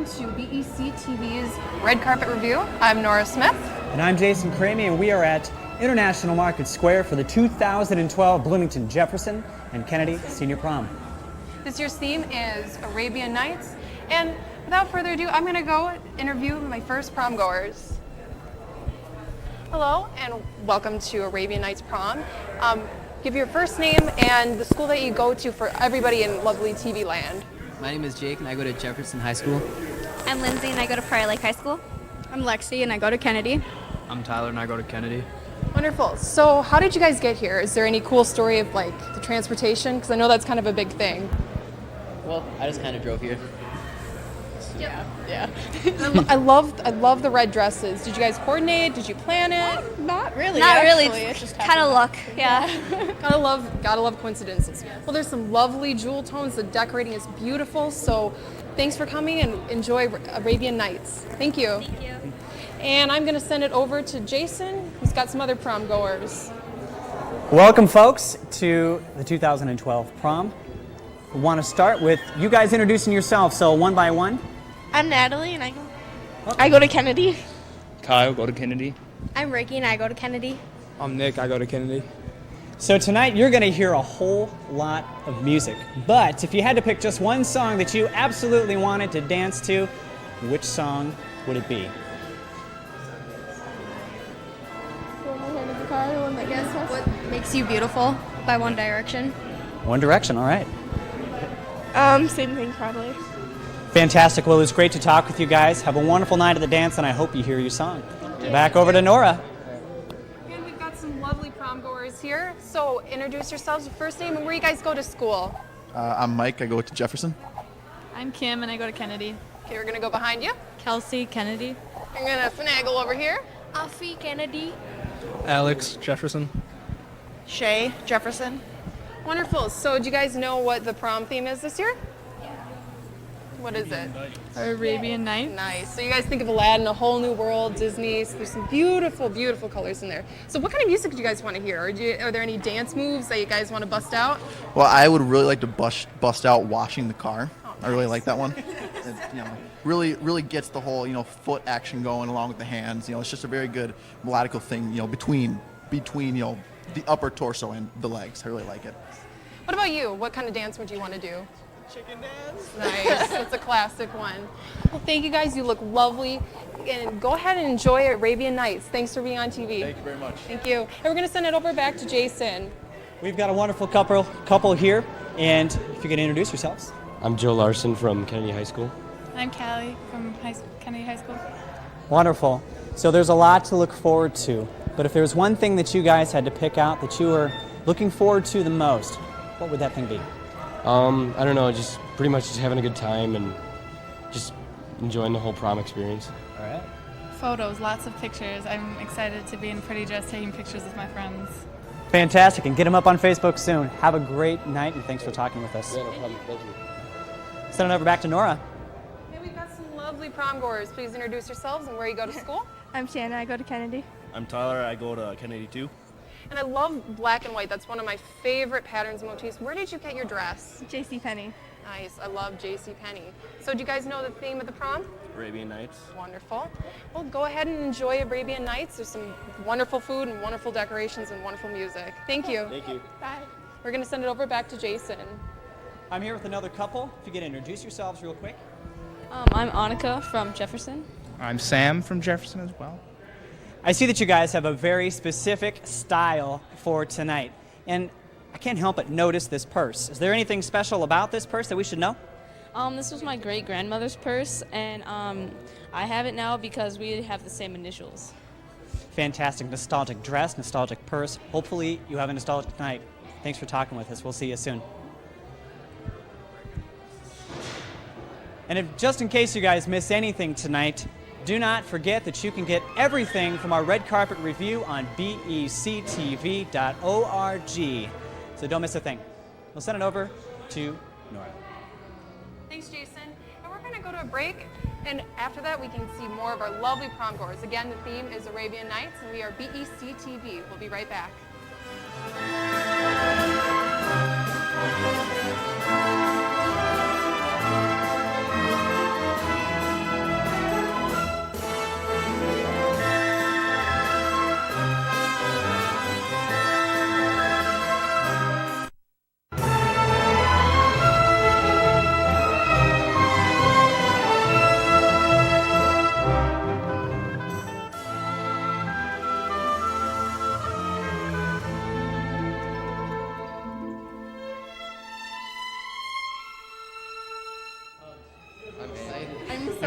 to BEC-TV's Red Carpet Review. I'm Nora Smith. And I'm Jason Cramey, and we are at International Market Square for the 2012 Bloomington, Jefferson, and Kennedy Senior Prom. This year's theme is Arabian Nights, and without further ado, I'm going to go interview my first prom goers. Hello, and welcome to Arabian Nights Prom. Give your first name and the school that you go to for everybody in lovely TV land. My name is Jake, and I go to Jefferson High School. I'm Lindsay, and I go to Prior Lake High School. I'm Lexi, and I go to Kennedy. I'm Tyler, and I go to Kennedy. Wonderful. So how did you guys get here? Is there any cool story of like the transportation? Because I know that's kind of a big thing. Well, I just kind of drove here. Yeah. I love the red dresses. Did you guys coordinate? Did you plan it? Not really. Not really. Actually. It's just kind of luck. Yeah. Gotta love coincidences. Well, there's some lovely jewel tones. The decorating is beautiful. So, thanks for coming and enjoy Arabian Nights. Thank you. Thank you. And I'm gonna send it over to Jason, who's got some other prom goers. Welcome, folks, to the 2012 Prom. We want to start with you guys introducing yourselves, so one by one. I'm Natalie, and I go to Kennedy. Kyle, go to Kennedy. I'm Ricky, and I go to Kennedy. I'm Nick, I go to Kennedy. So tonight you're going to hear a whole lot of music, but if you had to pick just one song that you absolutely wanted to dance to, which song would it be? What Makes You Beautiful by One Direction. One Direction, all right. Same thing, probably. Fantastic. Well, it was great to talk with you guys. Have a wonderful night at the dance, and I hope you hear your song. Back over to Nora. Again, we've got some lovely prom goers here. So, introduce yourselves, your first name, and where you guys go to school. I'm Mike, I go to Jefferson. I'm Kim, and I go to Kennedy. Okay, we're gonna go behind you. Kelsey, Kennedy. I'm gonna finagle over here. Alfie, Kennedy. Alex, Jefferson. Shay, Jefferson. Wonderful. So, do you guys know what the prom theme is this year? What is it? Arabian Nights. Nice. So you guys think of Aladdin, a whole new world, Disney. So there's some beautiful, beautiful colors in there. So what kind of music do you guys want to hear? Are there any dance moves that you guys want to bust out? Well, I would really like to bust out Washing the Car. I really like that one. It, really gets the whole, foot action going along with the hands. It's just a very good melodical thing, between, the upper torso and the legs. I really like it. What about you? What kind of dance would you want to do? Chicken dance. Nice. That's a classic one. Well, thank you guys. You look lovely. And go ahead and enjoy Arabian Nights. Thanks for being on TV. Thank you very much. Thank you. And we're going to send it over back to Jason. We've got a wonderful couple here, and if you could introduce yourselves. I'm Joe Larson from Kennedy High School. I'm Callie from Kennedy High School. Wonderful. So there's a lot to look forward to, but if there's one thing that you guys had to pick out that you were looking forward to the most, what would that thing be? I don't know, just pretty much just having a good time and just enjoying the whole prom experience. All right. Photos, lots of pictures. I'm excited to be in pretty dress taking pictures with my friends. Fantastic, and get them up on Facebook soon. Have a great night, and thanks for talking with us. Yeah, no problem. Thank you. Send it over back to Nora. And we've got some lovely prom goers. Please introduce yourselves and where you go to school. I'm Shanna, I go to Kennedy. I'm Tyler, I go to Kennedy too. And I love black and white. That's one of my favorite patterns and motifs. Where did you get your dress? JCPenney. Nice. I love JCPenney. So do you guys know the theme of the prom? Arabian Nights. Wonderful. Well, go ahead and enjoy Arabian Nights. There's some wonderful food and wonderful decorations and wonderful music. Thank you. Thank you. Bye. We're going to send it over back to Jason. I'm here with another couple. If you could introduce yourselves real quick. I'm Annika from Jefferson. I'm Sam from Jefferson as well. I see that you guys have a very specific style for tonight, and I can't help but notice this purse. Is there anything special about this purse that we should know? This was my great-grandmother's purse, and I have it now because we have the same initials. Fantastic. Nostalgic dress, nostalgic purse. Hopefully you have a nostalgic night. Thanks for talking with us. We'll see you soon. And just in case you guys miss anything tonight, do not forget that you can get everything from our red carpet review on BEC-TV.org. So don't miss a thing. We'll send it over to Nora. Thanks, Jason. And we're going to go to a break. And after that, we can see more of our lovely prom goers. Again, the theme is Arabian Nights, and we are BEC-TV. We'll be right back.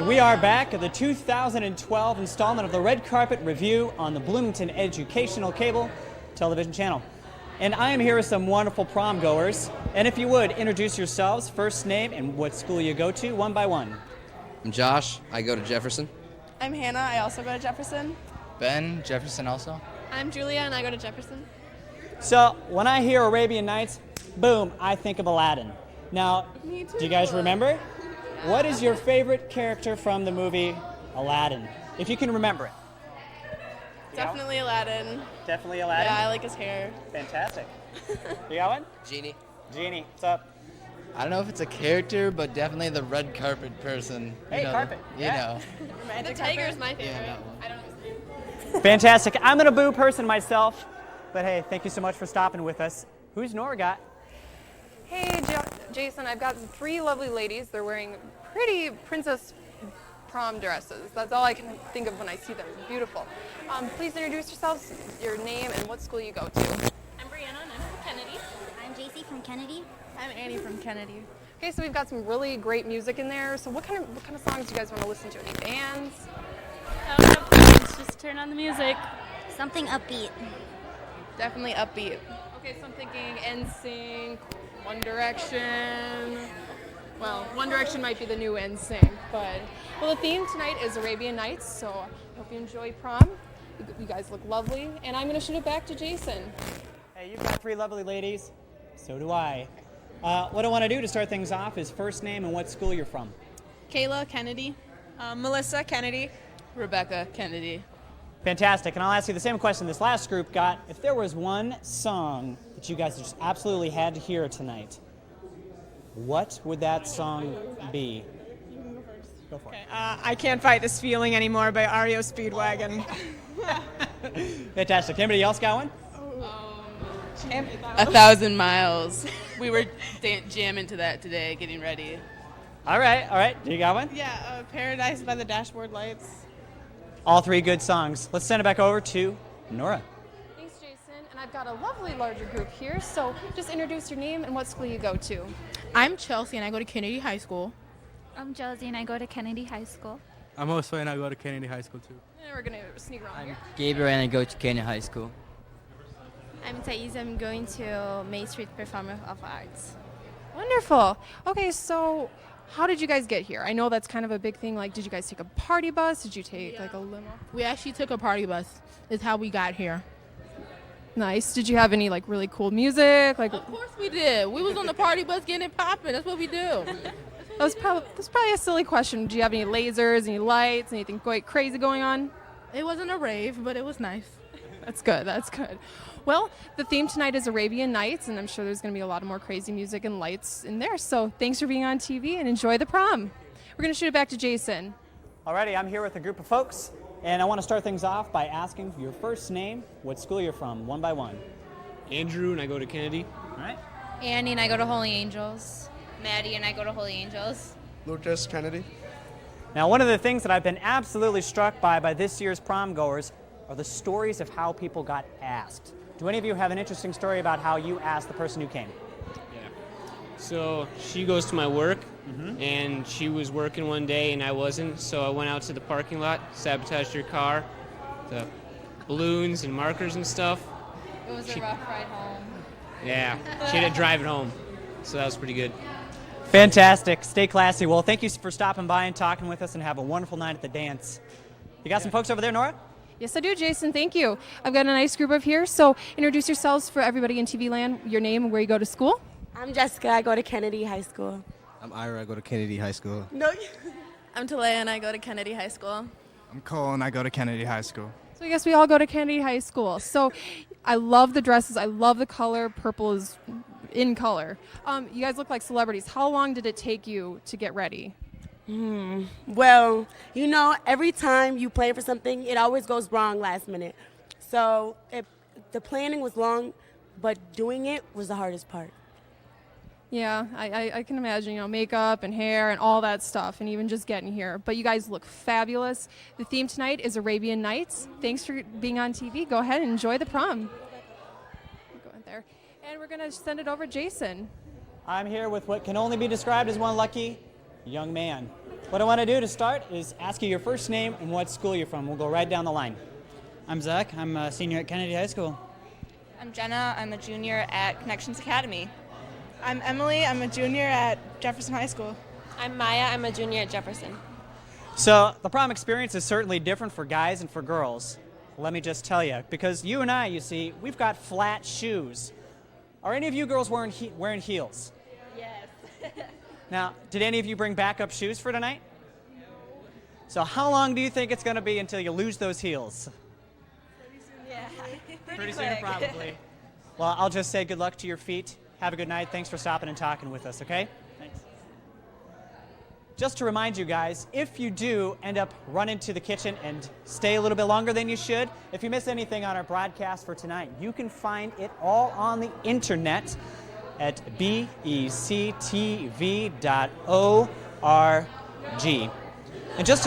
And we are back at the 2012 installment of the Red Carpet Review on the Bloomington Educational Cable Television Channel. And I am here with some wonderful prom goers. And if you would, introduce yourselves, first name and what school you go to, one by one. I'm Josh. I go to Jefferson. I'm Hannah. I also go to Jefferson. Ben, Jefferson also. I'm Julia, and I go to Jefferson. So when I hear Arabian Nights, boom, I think of Aladdin. Now, Me too. do you guys remember? What is your favorite character from the movie Aladdin? If you can remember it. Definitely Aladdin. Definitely Aladdin? Yeah, I like his hair. Fantastic. You got one? Genie. Genie, what's up? I don't know if it's a character, but definitely the red carpet person. Hey, carpet. You Yeah. know. The tiger's my favorite. Yeah, that one. I don't understand. Fantastic. I'm going to boo person myself. But hey, thank you so much for stopping with us. Who's Nora got? Hey, Jason, I've got 3 lovely ladies. They're wearing pretty princess prom dresses. That's all I can think of when I see them. Beautiful. Please introduce yourselves, your name, and what school you go to. I'm Brianna, and I'm from Kennedy. I'm JC from Kennedy. I'm Annie from Kennedy. Okay, so we've got some really great music in there. So what kind of songs do you guys want to listen to? Any bands? Let's just turn on the music. Something upbeat. Definitely upbeat. Okay, so I'm thinking NSYNC, One Direction. Well, One Direction might be the new NSYNC, but well, the theme tonight is Arabian Nights, so I hope you enjoy prom. You guys look lovely, and I'm going to shoot it back to Jason. Hey, you've got 3 lovely ladies. So do I. What I want to do to start things off is first name and what school you're from. Kayla, Kennedy. Melissa, Kennedy. Rebecca, Kennedy. Fantastic. And I'll ask you the same question this last group got. If there was one song that you guys just absolutely had to hear tonight, what would that song be? Go for it. I Can't Fight This Feeling Anymore by REO Speedwagon. Fantastic. Anybody else got one? 1,000 Miles. We were jamming to that today, getting ready. All right. You got one? Yeah, Paradise by the Dashboard Lights. All 3 good songs. Let's send it back over to Nora. Thanks, Jason. And I've got a lovely larger group here, so just introduce your name and what school you go to. I'm Chelsea, and I go to Kennedy High School. I'm Josie, and I go to Kennedy High School. I'm Josue, and I go to Kennedy High School too. And we're going to sneak around I'm here. Gabriel, and I go to Kennedy High School. I'm Thais. I'm going to Main Street Performance of Arts. Wonderful. Okay, so how did you guys get here? I know that's kind of a big thing. Like, did you guys take a party bus? Did you take like a limo? We actually took a party bus. Is how we got here. Nice. Did you have any like really cool music? Like, Of course we did. We was on the party bus getting it popping. That's what we do. that was probably a silly question. Do you have any lasers, any lights, anything quite crazy going on? It wasn't a rave, but it was nice. That's good. That's good. Well, the theme tonight is Arabian Nights, and I'm sure there's going to be a lot of more crazy music and lights in there. So thanks for being on TV, and enjoy the prom. We're going to shoot it back to Jason. Alrighty, I'm here with a group of folks, and I want to start things off by asking your first name, what school you're from, one by one. Andrew, and I go to Kennedy. All right. Annie and I go to Holy Angels. Maddie and I go to Holy Angels. Lucas, Kennedy. Now, one of the things that I've been absolutely struck by this year's prom goers are the stories of how people got asked. Do any of you have an interesting story about how you asked the person who came? Yeah. So she goes to my work, and she was working one day and I wasn't, so I went out to the parking lot, sabotaged her car, the balloons and markers and stuff. It was a rough ride home. Yeah, she had to drive it home, so that was pretty good. Fantastic. Stay classy. Well, thank you for stopping by and talking with us, and have a wonderful night at the dance. You got some folks over there, Nora? Yes, I do, Jason. Thank you. I've got a nice group of here. So introduce yourselves for everybody in TV land, your name and where you go to school. I'm Jessica. I go to Kennedy High School. I'm Ira. I go to Kennedy High School. No. I'm Talea, and I go to Kennedy High School. I'm Cole, and I go to Kennedy High School. So I guess we all go to Kennedy High School. So I love the dresses. I love the color. Purple is in color. You guys look like celebrities. How long did it take you to get ready? Well, you know, every time you plan for something, it always goes wrong last minute. So the planning was long, but doing it was the hardest part. Yeah, I can imagine, you know, makeup and hair and all that stuff, and even just getting here. But you guys look fabulous. The theme tonight is Arabian Nights. Thanks for being on TV. Go ahead and enjoy the prom. Go in there. And we're going to send it over to Jason. I'm here with what can only be described as one lucky young man. What I want to do to start is ask you your first name and what school you're from. We'll go right down the line. I'm Zach. I'm a senior at Kennedy High School. I'm Jenna. I'm a junior at Connections Academy. I'm Emily. I'm a junior at Jefferson High School. I'm Maya. I'm a junior at Jefferson. So the prom experience is certainly different for guys and for girls. Let me just tell you, because you and I, you see, we've got flat shoes. Are any of you girls wearing heels? Yes. Now, did any of you bring backup shoes for tonight? No. So how long do you think it's going to be until you lose those heels? Pretty soon, yeah. Pretty soon, probably. Well, I'll just say good luck to your feet. Have a good night. Thanks for stopping and talking with us, okay? Thanks. Just to remind you guys, if you do end up running to the kitchen and stay a little bit longer than you should, if you miss anything on our broadcast for tonight, you can find it all on the internet at BEC-TV.org. And just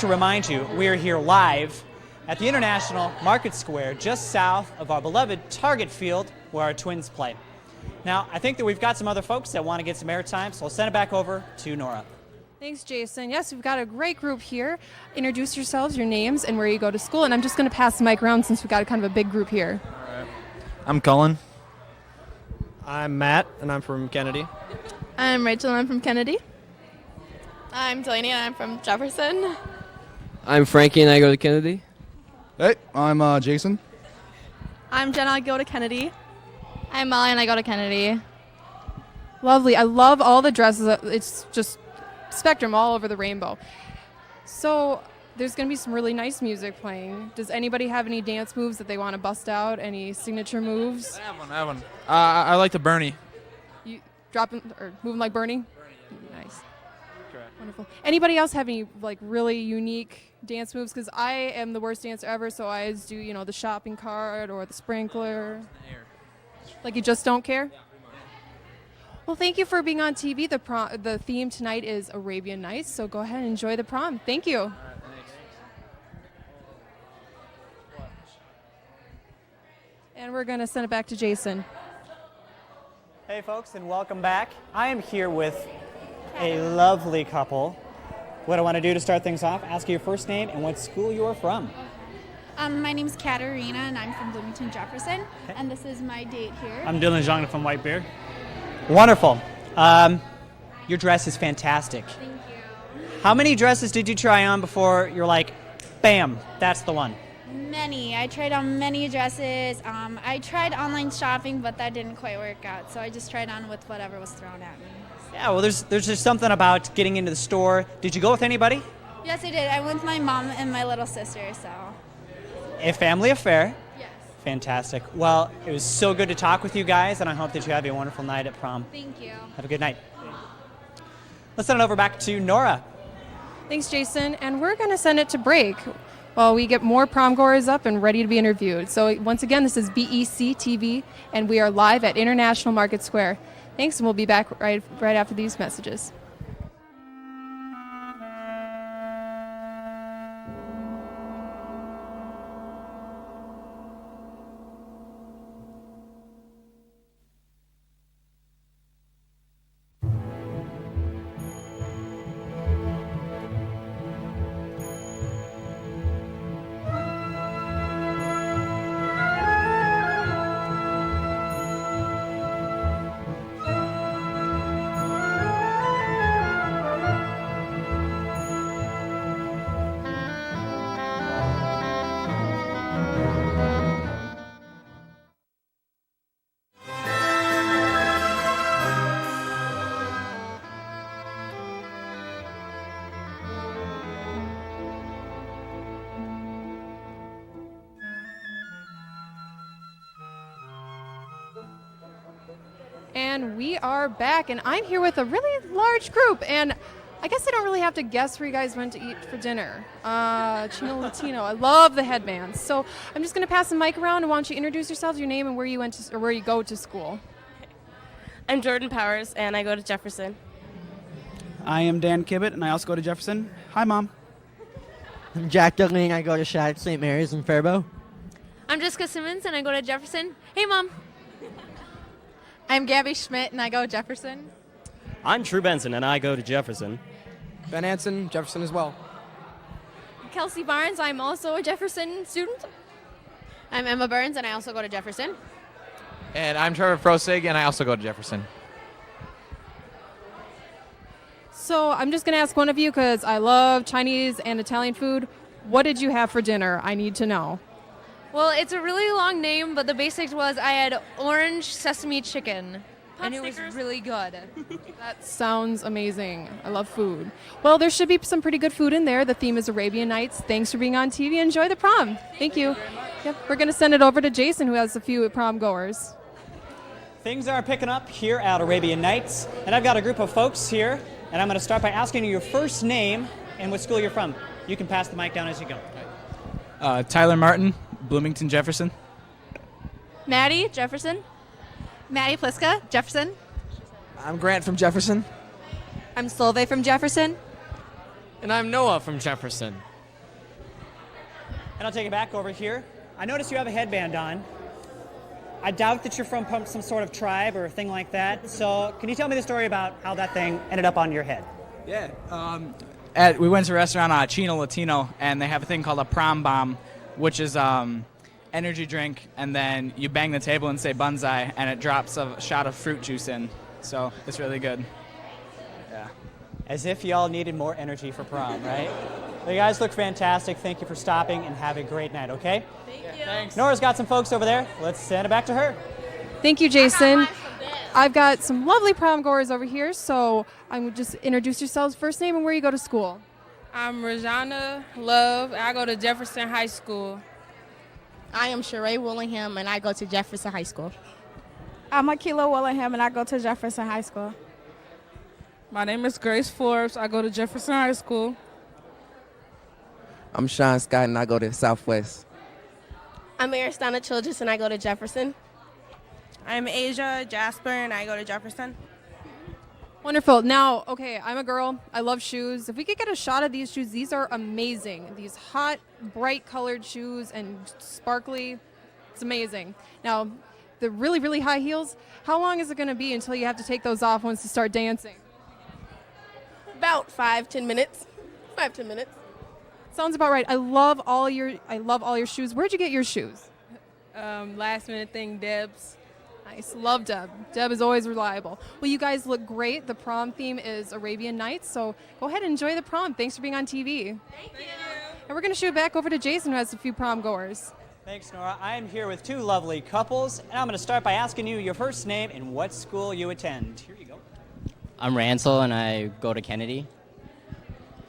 to remind you, we are here live at the International Market Square, just south of our beloved Target Field, where our Twins play. Now, I think that we've got some other folks that want to get some airtime, so I'll send it back over to Nora. Thanks, Jason. Yes, we've got a great group here. Introduce yourselves, your names, and where you go to school. And I'm just going to pass the mic around since we've got kind of a big group here. All right. I'm Cullen. I'm Matt, and I'm from Kennedy. I'm Rachel, and I'm from Kennedy. I'm Delaney, and I'm from Jefferson. I'm Frankie, and I go to Kennedy. Hey, I'm Jason. I'm Jenna. I go to Kennedy. I'm Molly, and I go to Kennedy. Lovely. I love all the dresses. It's just spectrum all over the rainbow. So there's going to be some really nice music playing. Does anybody have any dance moves that they want to bust out? Any signature moves? I have one. I like the Bernie. You dropping or moving like Bernie? Yeah. Nice. Correct. Wonderful. Anybody else have any like really unique dance moves? Because I am the worst dancer ever, so I always do, the shopping cart or the sprinkler. Like you just don't care? Well, thank you for being on TV. The theme tonight is Arabian Nights, so go ahead and enjoy the prom. Thank you. All right, thanks. And we're going to send it back to Jason. Hey, folks, and welcome back. I am here with a lovely couple. What I want to do to start things off, ask you your first name and what school you are from. My name's Katarina, and I'm from Bloomington, Jefferson, and this is my date here. I'm Dylan Jong from White Bear. Wonderful. Your dress is fantastic. Thank you. How many dresses did you try on before you're like, bam, that's the one? Many. I tried on many dresses. I tried online shopping, but that didn't quite work out, so I just tried on with whatever was thrown at me. Yeah, well, there's just something about getting into the store. Did you go with anybody? Yes, I did. I went with my mom and my little sister, so. A family affair. Yes. Fantastic. Well, it was so good to talk with you guys, and I hope that you have a wonderful night at prom. Thank you. Have a good night. Let's send it over back to Nora. Thanks, Jason. And we're going to send it to break while we get more prom goers up and ready to be interviewed. So once again, this is BEC-TV, and we are live at International Market Square. Thanks, and we'll be back right after these messages. And we are back, and I'm here with a really large group, and I guess I don't really have to guess where you guys went to eat for dinner. Chino Latino. I love the headbands. So I'm just going to pass the mic around, and why don't you introduce yourselves, your name, and where you went to, or where you go to school. I'm Jordan Powers, and I go to Jefferson. I am Dan Kibbett, and I also go to Jefferson. Hi, Mom. I'm Jack Dudley, I go to Shad St. Mary's in Faribault. I'm Jessica Simmons, and I go to Jefferson. Hey, Mom. I'm Gabby Schmidt, and I go to Jefferson. I'm Drew Benson, and I go to Jefferson. Ben Hansen, Jefferson as well. Kelsey Barnes, I'm also a Jefferson student. I'm Emma Burns, and I also go to Jefferson. And I'm Trevor Prosig, and I also go to Jefferson. So I'm just going to ask one of you because I love Chinese and Italian food. What did you have for dinner? I need to know. Well, it's a really long name, but the basics was I had orange sesame chicken, and it was really good. That sounds amazing. I love food. Well, there should be some pretty good food in there. The theme is Arabian Nights. Thanks for being on TV. Enjoy the prom. Thank you. Yep, we're going to send it over to Jason, who has a few prom goers. Things are picking up here at Arabian Nights, and I've got a group of folks here, and I'm going to start by asking you your first name and what school you're from. You can pass the mic down as you go. Tyler Martin, Bloomington, Jefferson. Maddie, Jefferson. Maddie Pliska, Jefferson. I'm Grant from Jefferson. I'm Solveig from Jefferson. And I'm Noah from Jefferson. And I'll take it back over here. I notice you have a headband on. I doubt that you're from some sort of tribe or a thing like that. So can you tell me the story about how that thing ended up on your head? Yeah. We went to a restaurant, Chino Latino, and they have a thing called a prom bomb, which is energy drink, and then you bang the table and say banzai, and it drops a shot of fruit juice in. So it's really good. Yeah. As if y'all needed more energy for prom, right? Well, you guys look fantastic. Thank you for stopping, and have a great night, okay? Thank you. Thanks. Nora's got some folks over there. Let's send it back to her. Thank you, Jason. I've got some lovely prom goers over here, so I'm going to just introduce yourselves, first name and where you go to school. I'm Rajana Love. I go to Jefferson High School. I am Sheree Willingham, and I go to Jefferson High School. I'm Akila Willingham, and I go to Jefferson High School. My name is Grace Forbes. I go to Jefferson High School. I'm Sean Scott, and I go to Southwest. I'm Aristana Childress, and I go to Jefferson. I'm Asia Jasper, and I go to Jefferson. Wonderful. Now, okay, I'm a girl. I love shoes. If we could get a shot of these shoes, these are amazing. These hot, bright colored shoes and sparkly. It's amazing. Now, the really, really high heels, how long is it going to be until you have to take those off once you start dancing? About 5-10 minutes. 5-10 minutes. Sounds about right. I love all your shoes. Where'd you get your shoes? Last minute thing, Deb's. Nice. Love Deb. Deb is always reliable. Well, you guys look great. The prom theme is Arabian Nights, so go ahead and enjoy the prom. Thanks for being on TV. Thank you. And we're going to shoot back over to Jason, who has a few prom goers. Thanks, Nora. I'm here with two lovely couples, and I'm going to start by asking you your first name and what school you attend. Here you go. I'm Ransel, and I go to Kennedy.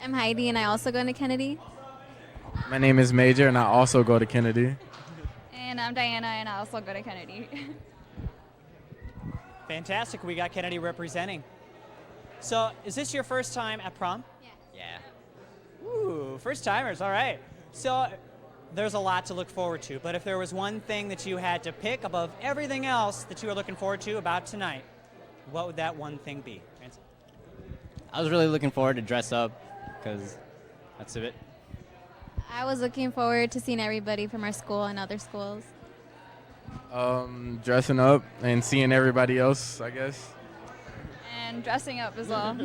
I'm Heidi, and I also go to Kennedy. My name is Major, and I also go to Kennedy. And I'm Diana, and I also go to Kennedy. Fantastic. We got Kennedy representing. So, is this your first time at prom? Yeah. Ooh, first timers. All right. So, there's a lot to look forward to, but if there was one thing that you had to pick above everything else that you were looking forward to about tonight, what would that one thing be? Ransel? I was really looking forward to dress up, because that's it. I was looking forward to seeing everybody from our school and other schools. Dressing up and seeing everybody else, I guess. And dressing up as well.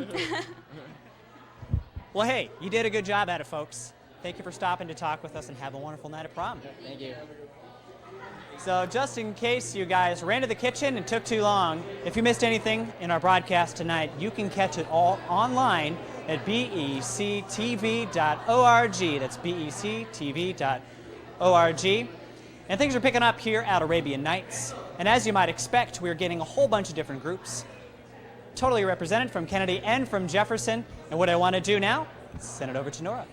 Well, hey, you did a good job at it, folks. Thank you for stopping to talk with us, and have a wonderful night at prom. Thank you. So just in case you guys ran to the kitchen and took too long, if you missed anything in our broadcast tonight, you can catch it all online at BEC-TV.org. That's BEC-TV.org. And things are picking up here at Arabian Nights. And as you might expect, we're getting a whole bunch of different groups, totally represented from Kennedy and from Jefferson. And what I want to do now is send it over to Nora.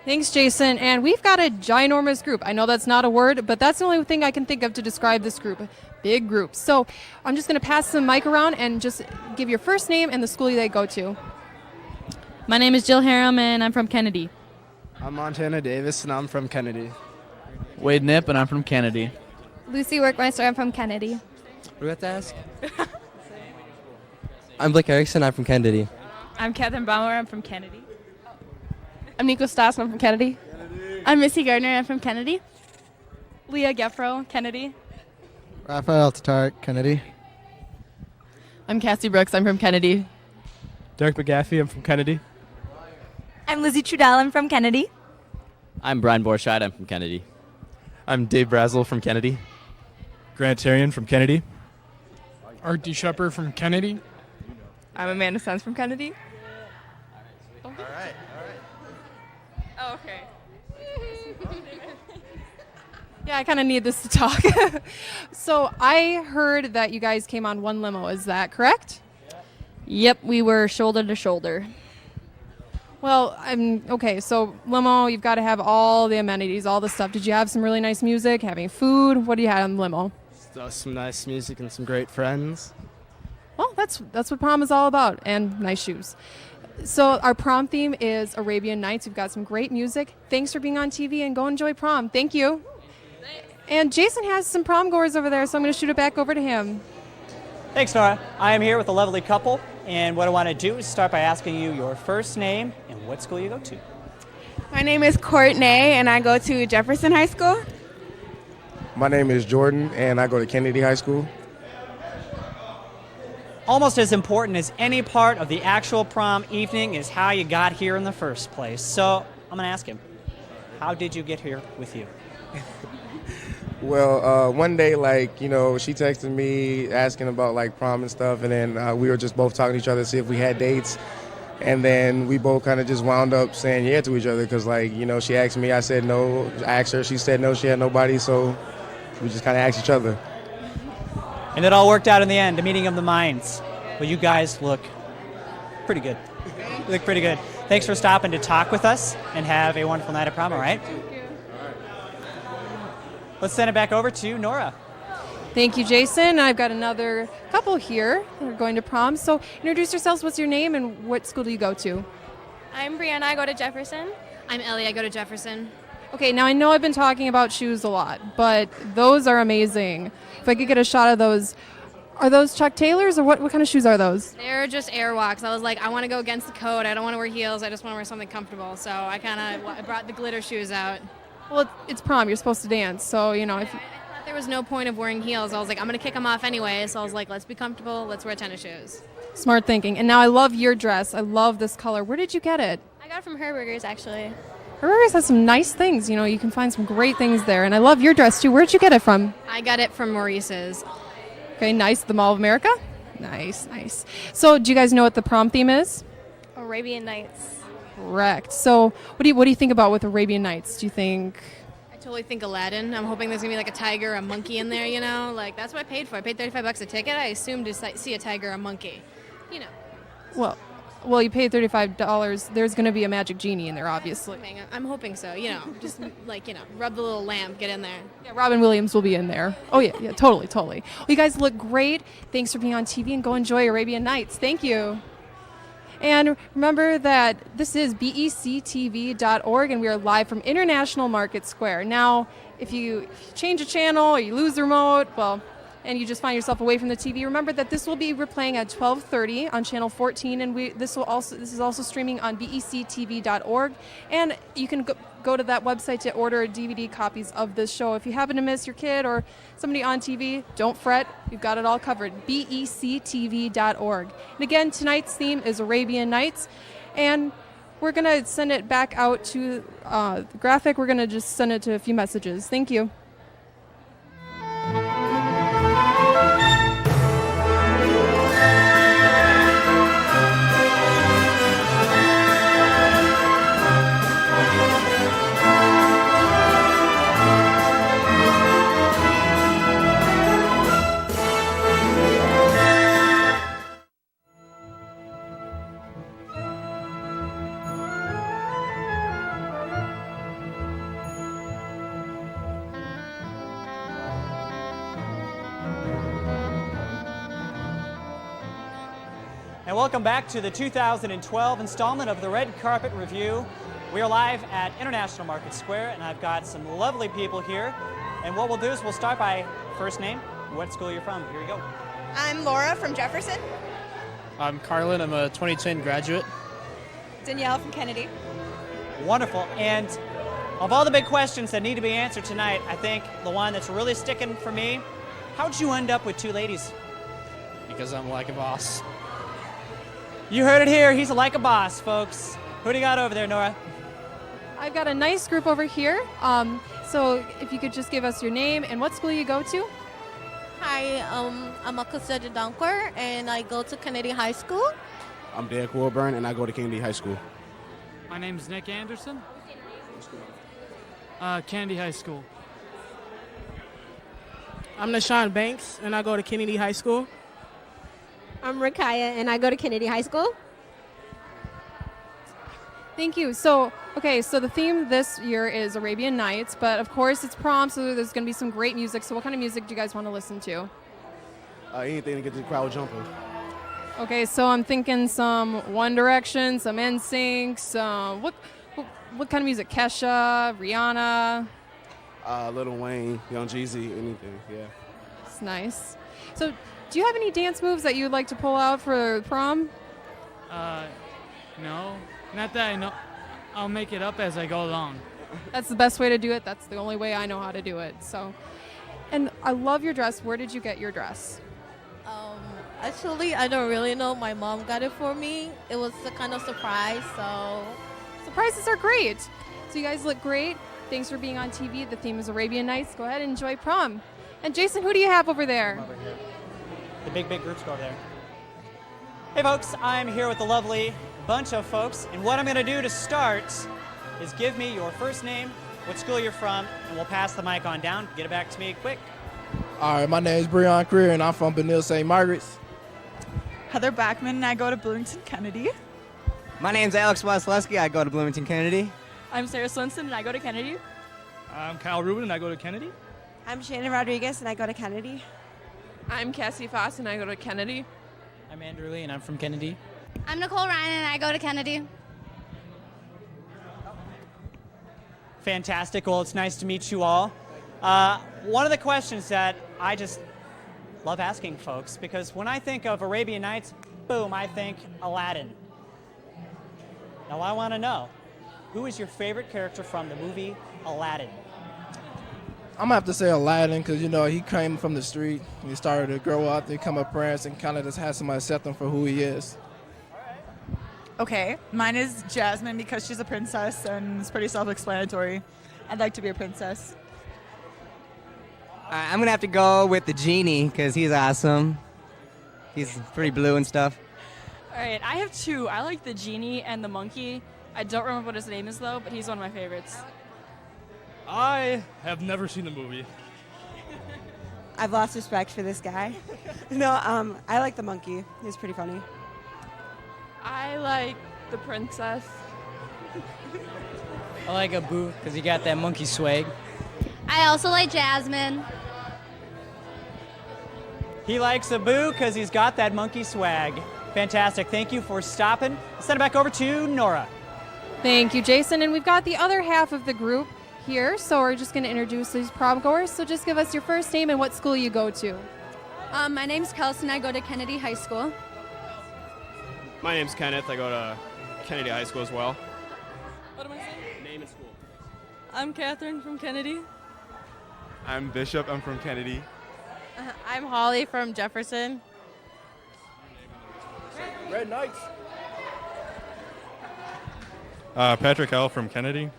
Thanks, Jason. And we've got a ginormous group. I know that's not a word, but that's the only thing I can think of to describe this group. Big group. So I'm just going to pass the mic around and just give your first name and the school they go to. My name is Jill Harum, and I'm from Kennedy. I'm Montana Davis, and I'm from Kennedy. Wade Nip, and I'm from Kennedy. Lucy Workmeister, I'm from Kennedy. What do we have to ask? I'm Blake Erickson, I'm from Kennedy. I'm Catherine Bauer, I'm from Kennedy. I'm Nico Stas, I'm from Kennedy. I'm Missy Gardner, I'm from Kennedy. Leah Geffro, Kennedy. Raphael Tatar, Kennedy. I'm Cassie Brooks, I'm from Kennedy. Derek McGaffey, I'm from Kennedy. I'm Lizzie Trudell. I'm from Kennedy. I'm Brian Borshad. I'm from Kennedy. I'm Dave Brazel from Kennedy. Grant Tarian from Kennedy. Art D. Shepard from Kennedy. I'm Amanda Sens from Kennedy. All right. Oh, okay. Yeah, I kind of need this to talk. So I heard that you guys came on one limo. Is that correct? Yep, we were shoulder to shoulder. Well, okay. So limo, you've got to have all the amenities, all the stuff. Did you have some really nice music, having food? What do you have on the limo? Some nice music and some great friends. Well, that's what prom is all about, and nice shoes. So our prom theme is Arabian Nights. We've got some great music. Thanks for being on TV, and go enjoy prom. Thank you. And Jason has some prom goers over there, so I'm going to shoot it back over to him. Thanks, Nora. I am here with a lovely couple, and what I want to do is start by asking you your first name and what school you go to. My name is Courtney, and I go to Jefferson High School. My name is Jordan, and I go to Kennedy High School. Almost as important as any part of the actual prom evening is how you got here in the first place. So I'm going to ask him, how did you get here with you? Well, one day, she texted me asking about, prom and stuff, and then we were just both talking to each other to see if we had dates. And then we both kind of just wound up saying yeah to each other because, she asked me, I said no. I asked her, she said no, she had nobody, so we just kind of asked each other. And it all worked out in the end, a meeting of the minds. Well, you guys look pretty good. You look pretty good. Thanks for stopping to talk with us, and have a wonderful night at prom, all right? Let's send it back over to Nora. Thank you, Jason. I've got another couple here that are going to prom. So introduce yourselves. What's your name and what school do you go to? I'm Brianna. I go to Jefferson. I'm Ellie. I go to Jefferson. Okay, now I know I've been talking about shoes a lot, but those are amazing. If I could get a shot of those. Are those Chuck Taylors, or what kind of shoes are those? They're just Airwalks. I was like, I want to go against the code. I don't want to wear heels. I just want to wear something comfortable. So I brought the glitter shoes out. Well, it's prom. You're supposed to dance. So, if I thought there was no point of wearing heels. I was like, I'm going to kick them off anyway. So I was like, let's be comfortable. Let's wear tennis shoes. Smart thinking. And now I love your dress. I love this color. Where did you get it? I got it from Herberger's, actually. Herberger's has some nice things. You can find some great things there. And I love your dress, too. Where did you get it from? I got it from Maurice's. Okay, nice. The Mall of America? Nice, nice. So do you guys know what the prom theme is? Arabian Nights. Correct. So what do you think about with Arabian Nights? Do you think... I totally think Aladdin. I'm hoping there's going to be like a tiger or a monkey in there, That's what I paid for. I paid $35 a ticket. I assumed to see a tiger or a monkey, Well, you paid $35. There's going to be a magic genie in there, obviously. I'm hoping so, Just, rub the little lamp, get in there. Yeah, Robin Williams will be in there. Oh, yeah, totally. Well, you guys look great. Thanks for being on TV, and go enjoy Arabian Nights. Thank you. And remember that this is BEC-TV.org, and we are live from International Market Square. Now, if you change a channel or you lose the remote, and you just find yourself away from the TV, remember that this will be replaying at 12:30 on channel 14, and this is also streaming on BEC-TV.org, and you can go to that website to order DVD copies of this show. If you happen to miss your kid or somebody on TV, don't fret, we've got it all covered. BEC-TV.org. And again, tonight's theme is Arabian Nights, and we're going to send it back out to the graphic. We're going to just send it to a few messages. Thank you. And welcome back to the 2012 installment of the Red Carpet Review. We are live at International Market Square, and I've got some lovely people here. And what we'll do is we'll start by first name, what school you're from. Here you go. I'm Laura from Jefferson. I'm Carlin. I'm a 2010 graduate. Danielle from Kennedy. Wonderful. And of all the big questions that need to be answered tonight, I think the one that's really sticking for me, how'd you end up with two ladies? Because I'm like a boss. You heard it here. He's like a boss, folks. Who do you got over there, Nora? I've got a nice group over here. So if you could just give us your name and what school you go to. Hi, I'm Akusa Dankor, and I go to Kennedy High School. I'm Derek Wilburn, and I go to Kennedy High School. My name's Nick Anderson. Kennedy High School. I'm Nashawn Banks, and I go to Kennedy High School. I'm Rakaya, and I go to Kennedy High School. Thank you. So the theme this year is Arabian Nights, but of course it's prom, so there's going to be some great music. So what kind of music do you guys want to listen to? Anything to get the crowd jumping. Okay, so I'm thinking some One Direction, some NSYNC, some what kind of music? Kesha, Rihanna. Lil Wayne, Young Jeezy, anything. Yeah. It's nice. So do you have any dance moves that you'd like to pull out for prom? No, not that I know. I'll make it up as I go along. That's the best way to do it. That's the only way I know how to do it. So, and I love your dress. Where did you get your dress? Actually, I don't really know. My mom got it for me. It was a kind of surprise, so. Surprises are great. So you guys look great. Thanks for being on TV. The theme is Arabian Nights. Go ahead and enjoy prom. And Jason, who do you have over there? The big groups go over there. Hey folks, I'm here with a lovely bunch of folks, and what I'm going to do to start is give me your first name, what school you're from, and we'll pass the mic on down. Get it back to me quick. All right, my name is Breon Creer, and I'm from Benil St. Margaret's. Heather Backman, and I go to Bloomington Kennedy. My name's Alex Wasilewski. I go to Bloomington Kennedy. I'm Sarah Swinson, and I go to Kennedy. I'm Kyle Rubin, and I go to Kennedy. I'm Shannon Rodriguez, and I go to Kennedy. I'm Cassie Foss, and I go to Kennedy. I'm Andrew Lee, and I'm from Kennedy. I'm Nicole Ryan, and I go to Kennedy. Fantastic. Well, it's nice to meet you all. One of the questions that I just love asking folks, because when I think of Arabian Nights, boom, I think Aladdin. Now I want to know, who is your favorite character from the movie Aladdin? I'm going to have to say Aladdin because, you know, he came from the street. And he started to grow up, become a prince, and kind of just had somebody accept him for who he is. Okay, mine is Jasmine because she's a princess, and it's pretty self-explanatory. I'd like to be a princess. I'm going to have to go with the genie because he's awesome. He's pretty blue and stuff. All right, I have two. I like the genie and the monkey. I don't remember what his name is, though, but he's one of my favorites. I have never seen the movie. I've lost respect for this guy. I like the monkey. He's pretty funny. I like the princess. I like Abu because he got that monkey swag. I also like Jasmine. He likes Abu because he's got that monkey swag. Fantastic. Thank you for stopping. Send it back over to Nora. Thank you, Jason. And we've got the other half of the group here, so we're just going to introduce these prom goers. So just give us your first name and what school you go to. My name's Kelsey, and I go to Kennedy High School. My name's Kenneth. I go to Kennedy High School as well. What am I saying? Name and school. I'm Catherine from Kennedy. I'm Bishop. I'm from Kennedy. I'm Holly from Jefferson. Red Knights. Patrick L. from Kennedy.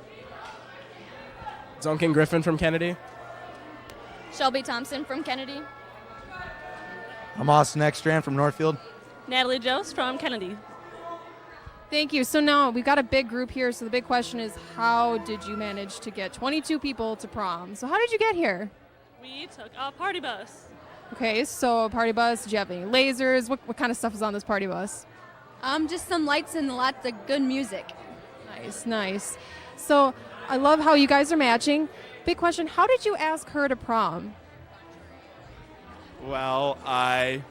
Duncan Griffin from Kennedy. Shelby Thompson from Kennedy. I'm Austin Ekstrand from Northfield. Natalie Jost from Kennedy. Thank you. So now we've got a big group here. So the big question is, how did you manage to get 22 people to prom? So how did you get here? We took a party bus. Okay, so a party bus. Do you have any lasers? What kind of stuff is on this party bus? Just some lights and lots of good music. Nice. So I love how you guys are matching. Big question, how did you ask her to prom? Well, I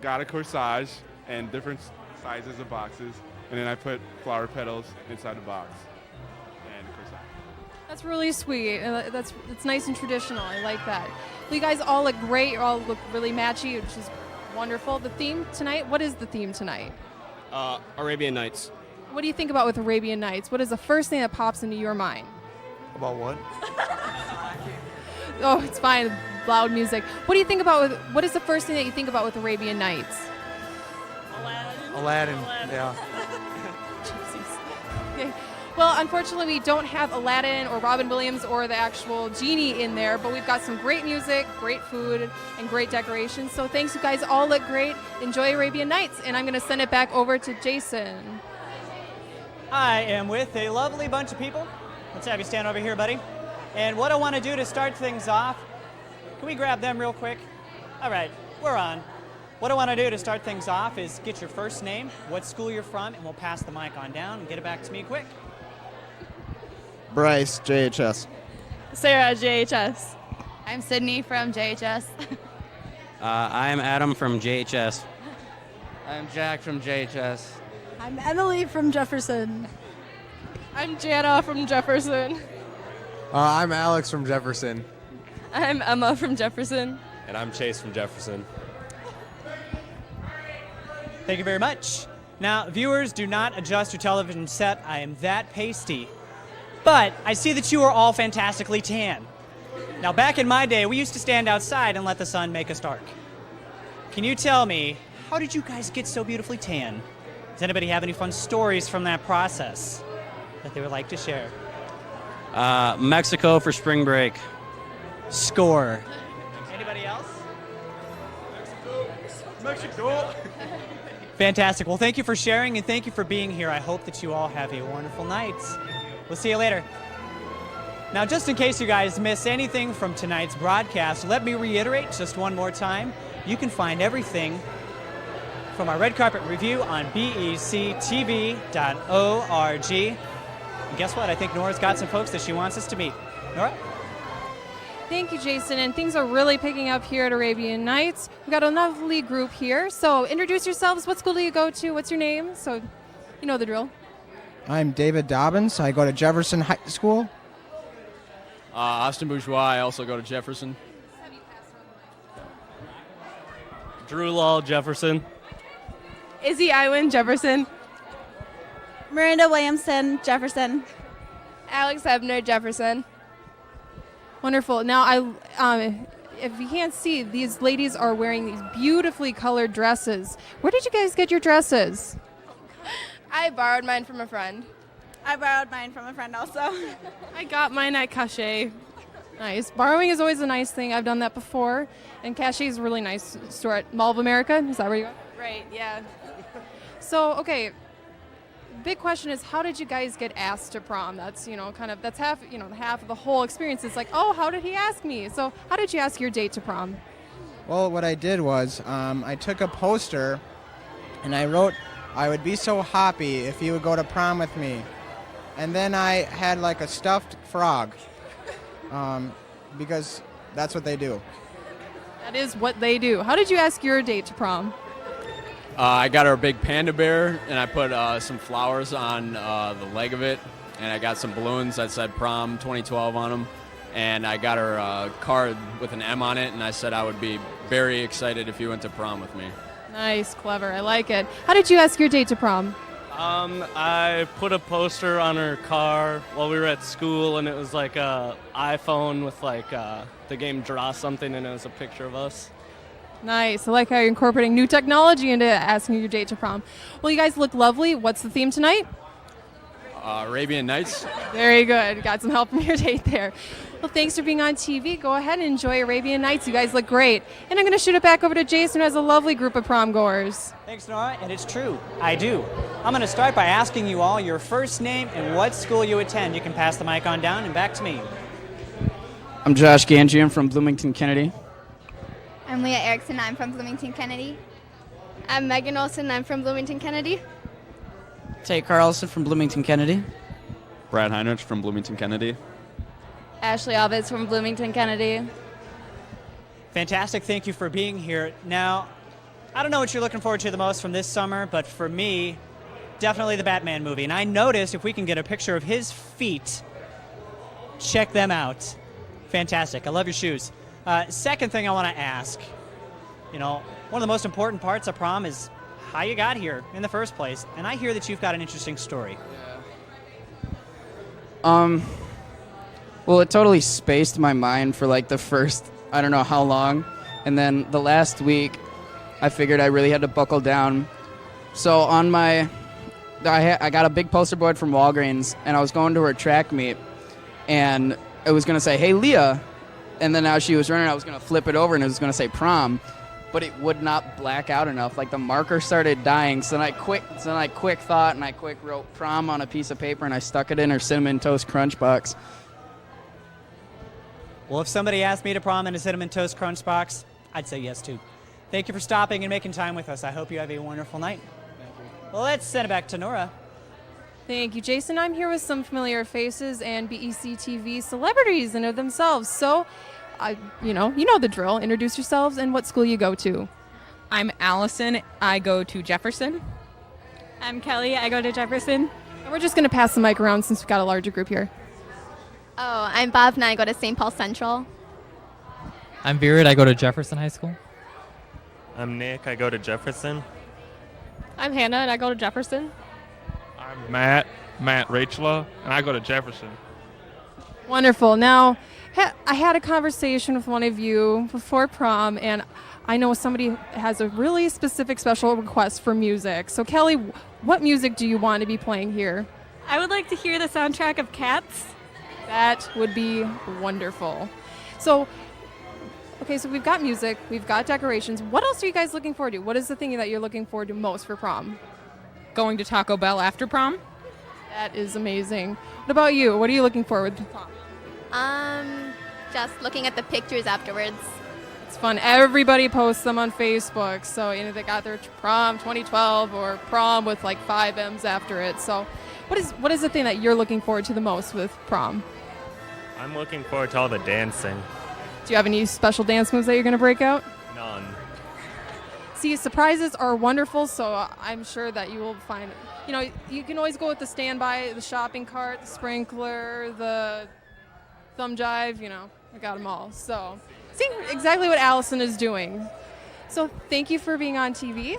got a corsage and different sizes of boxes, and then I put flower petals inside the box and a corsage. That's really sweet. That's nice and traditional. I like that. Well, you guys all look great. You all look really matchy, which is wonderful. The theme tonight, what is the theme tonight? Arabian Nights. What do you think about with Arabian Nights? What is the first thing that pops into your mind? About what? Oh, it's fine. Loud music. What do you think about what is the first thing that you think about with Arabian Nights? Aladdin. Yeah. Well, unfortunately, we don't have Aladdin or Robin Williams or the actual genie in there, but we've got some great music, great food, and great decorations. So thanks, you guys all look great. Enjoy Arabian Nights, and I'm going to send it back over to Jason. I am with a lovely bunch of people. Let's have you stand over here, buddy. And what I want to do to start things off, can we grab them real quick? All right, we're on. What I want to do to start things off is get your first name, what school you're from, and we'll pass the mic on down and get it back to me quick. Bryce, JHS. Sarah, JHS. I'm Sydney from JHS. I'm Adam from JHS. I'm Jack from JHS. I'm Emily from Jefferson. I'm Jana from Jefferson. I'm Alex from Jefferson. I'm Emma from Jefferson. And I'm Chase from Jefferson. Thank you very much. Now, viewers, do not adjust your television set. I am that pasty. But I see that you are all fantastically tan. Now, back in my day, we used to stand outside and let the sun make us dark. Can you tell me, how did you guys get so beautifully tan? Does anybody have any fun stories from that process that they would like to share? Mexico for spring break. Score. Anybody else? Mexico. Fantastic. Well, thank you for sharing and thank you for being here. I hope that you all have a wonderful night. We'll see you later. Now, just in case you guys miss anything from tonight's broadcast, let me reiterate just one more time. You can find everything from our red carpet review on BEC-TV.org. And guess what? I think Nora's got some folks that she wants us to meet. Nora? Thank you, Jason. And things are really picking up here at Arabian Nights. We've got a lovely group here. So introduce yourselves. What school do you go to? What's your name? So you know the drill. I'm David Dobbins. I go to Jefferson High School. Austin Bourgeois. I also go to Jefferson. Drew Law, Jefferson. Izzy Iwin, Jefferson. Miranda Williamson, Jefferson. Alex Ebner, Jefferson. Wonderful. Now, if you can't see, these ladies are wearing these beautifully colored dresses. Where did you guys get your dresses? I borrowed mine from a friend. I borrowed mine from a friend also. I got mine at Cachet. Nice. Borrowing is always a nice thing. I've done that before. And Cachet is a really nice store at Mall of America. Is that where you go? Right, yeah. So, okay. Big question is, how did you guys get asked to prom? That's, that's half, half of the whole experience. It's like, oh, how did he ask me? So how did you ask your date to prom? Well, what I did was I took a poster and I wrote, I would be so happy if you would go to prom with me. And then I had like a stuffed frog because that's what they do. That is what they do. How did you ask your date to prom? I got her a big panda bear, and I put some flowers on the leg of it, and I got some balloons that said Prom 2012 on them, and I got her a card with an M on it, and I said I would be very excited if you went to prom with me. Nice, clever. I like it. How did you ask your date to prom? I put a poster on her car while we were at school, and it was like a iPhone with like the game Draw Something, and it was a picture of us. Nice. I like how you're incorporating new technology into asking your date to prom. Well, you guys look lovely. What's the theme tonight? Arabian Nights. Very good. Got some help from your date there. Well, thanks for being on TV. Go ahead and enjoy Arabian Nights. You guys look great. And I'm going to shoot it back over to Jason, who has a lovely group of prom goers. Thanks, Nora. And it's true. I do. I'm going to start by asking you all your first name and what school you attend. You can pass the mic on down and back to me. I'm Josh Ganji. I'm from Bloomington, Kennedy. I'm Leah Erickson. I'm from Bloomington, Kennedy. I'm Megan Olson. I'm from Bloomington, Kennedy. Tate Carlson from Bloomington, Kennedy. Brad Heinrich from Bloomington, Kennedy. Ashley Alves from Bloomington, Kennedy. Fantastic. Thank you for being here. Now, I don't know what you're looking forward to the most from this summer, but for me, definitely the Batman movie. And I noticed if we can get a picture of his feet, check them out. Fantastic. I love your shoes. Second thing I want to ask, one of the most important parts of prom is how you got here in the first place. And I hear that you've got an interesting story. Well, it totally spaced my mind for like the first, I don't know how long. And then the last week, I figured I really had to buckle down. So on my I got a big poster board from Walgreens, and I was going to her track meet, and it was going to say, "Hey, Leah," and then as she was running, I was going to flip it over, and it was going to say prom, but it would not black out enough. Like the marker started dying, so then I quick thought, and I quick wrote prom on a piece of paper, and I stuck it in her Cinnamon Toast Crunch box. Well, if somebody asked me to prom in a Cinnamon Toast Crunch box, I'd say yes too. Thank you for stopping and making time with us. I hope you have a wonderful night. Thank you. Well, let's send it back to Nora. Thank you, Jason. I'm here with some familiar faces and BEC-TV celebrities in of themselves. So, you know the drill. Introduce yourselves and what school you go to. I'm Allison. I go to Jefferson. I'm Kelly. I go to Jefferson. And we're just going to pass the mic around since we've got a larger group here. Oh, I'm Bob and I go to St. Paul Central. I'm Virid. I go to Jefferson High School. I'm Nick. I go to Jefferson. I'm Hannah, and I go to Jefferson. I'm Matt Rachela, and I go to Jefferson. Wonderful. Now, I had a conversation with one of you before prom, and I know somebody has a really specific special request for music. So, Kelly, what music do you want to be playing here? I would like to hear the soundtrack of Cats. That would be wonderful. So, okay, so we've got music, we've got decorations. What else are you guys looking forward to? What is the thing that you're looking forward to most for prom? Going to Taco Bell after prom. That is amazing. What about you? What are you looking forward to prom? Just looking at the pictures afterwards. It's fun. Everybody posts them on Facebook. So, they got their prom 2012 or prom with like 5 M's after it. So, what is the thing that you're looking forward to the most with prom? I'm looking forward to all the dancing. Do you have any special dance moves that you're going to break out? None. See, surprises are wonderful, so I'm sure that you will find, you can always go with the standby, the shopping cart, the sprinkler, the thumb jive, I got them all. So, see exactly what Allison is doing. So, thank you for being on TV.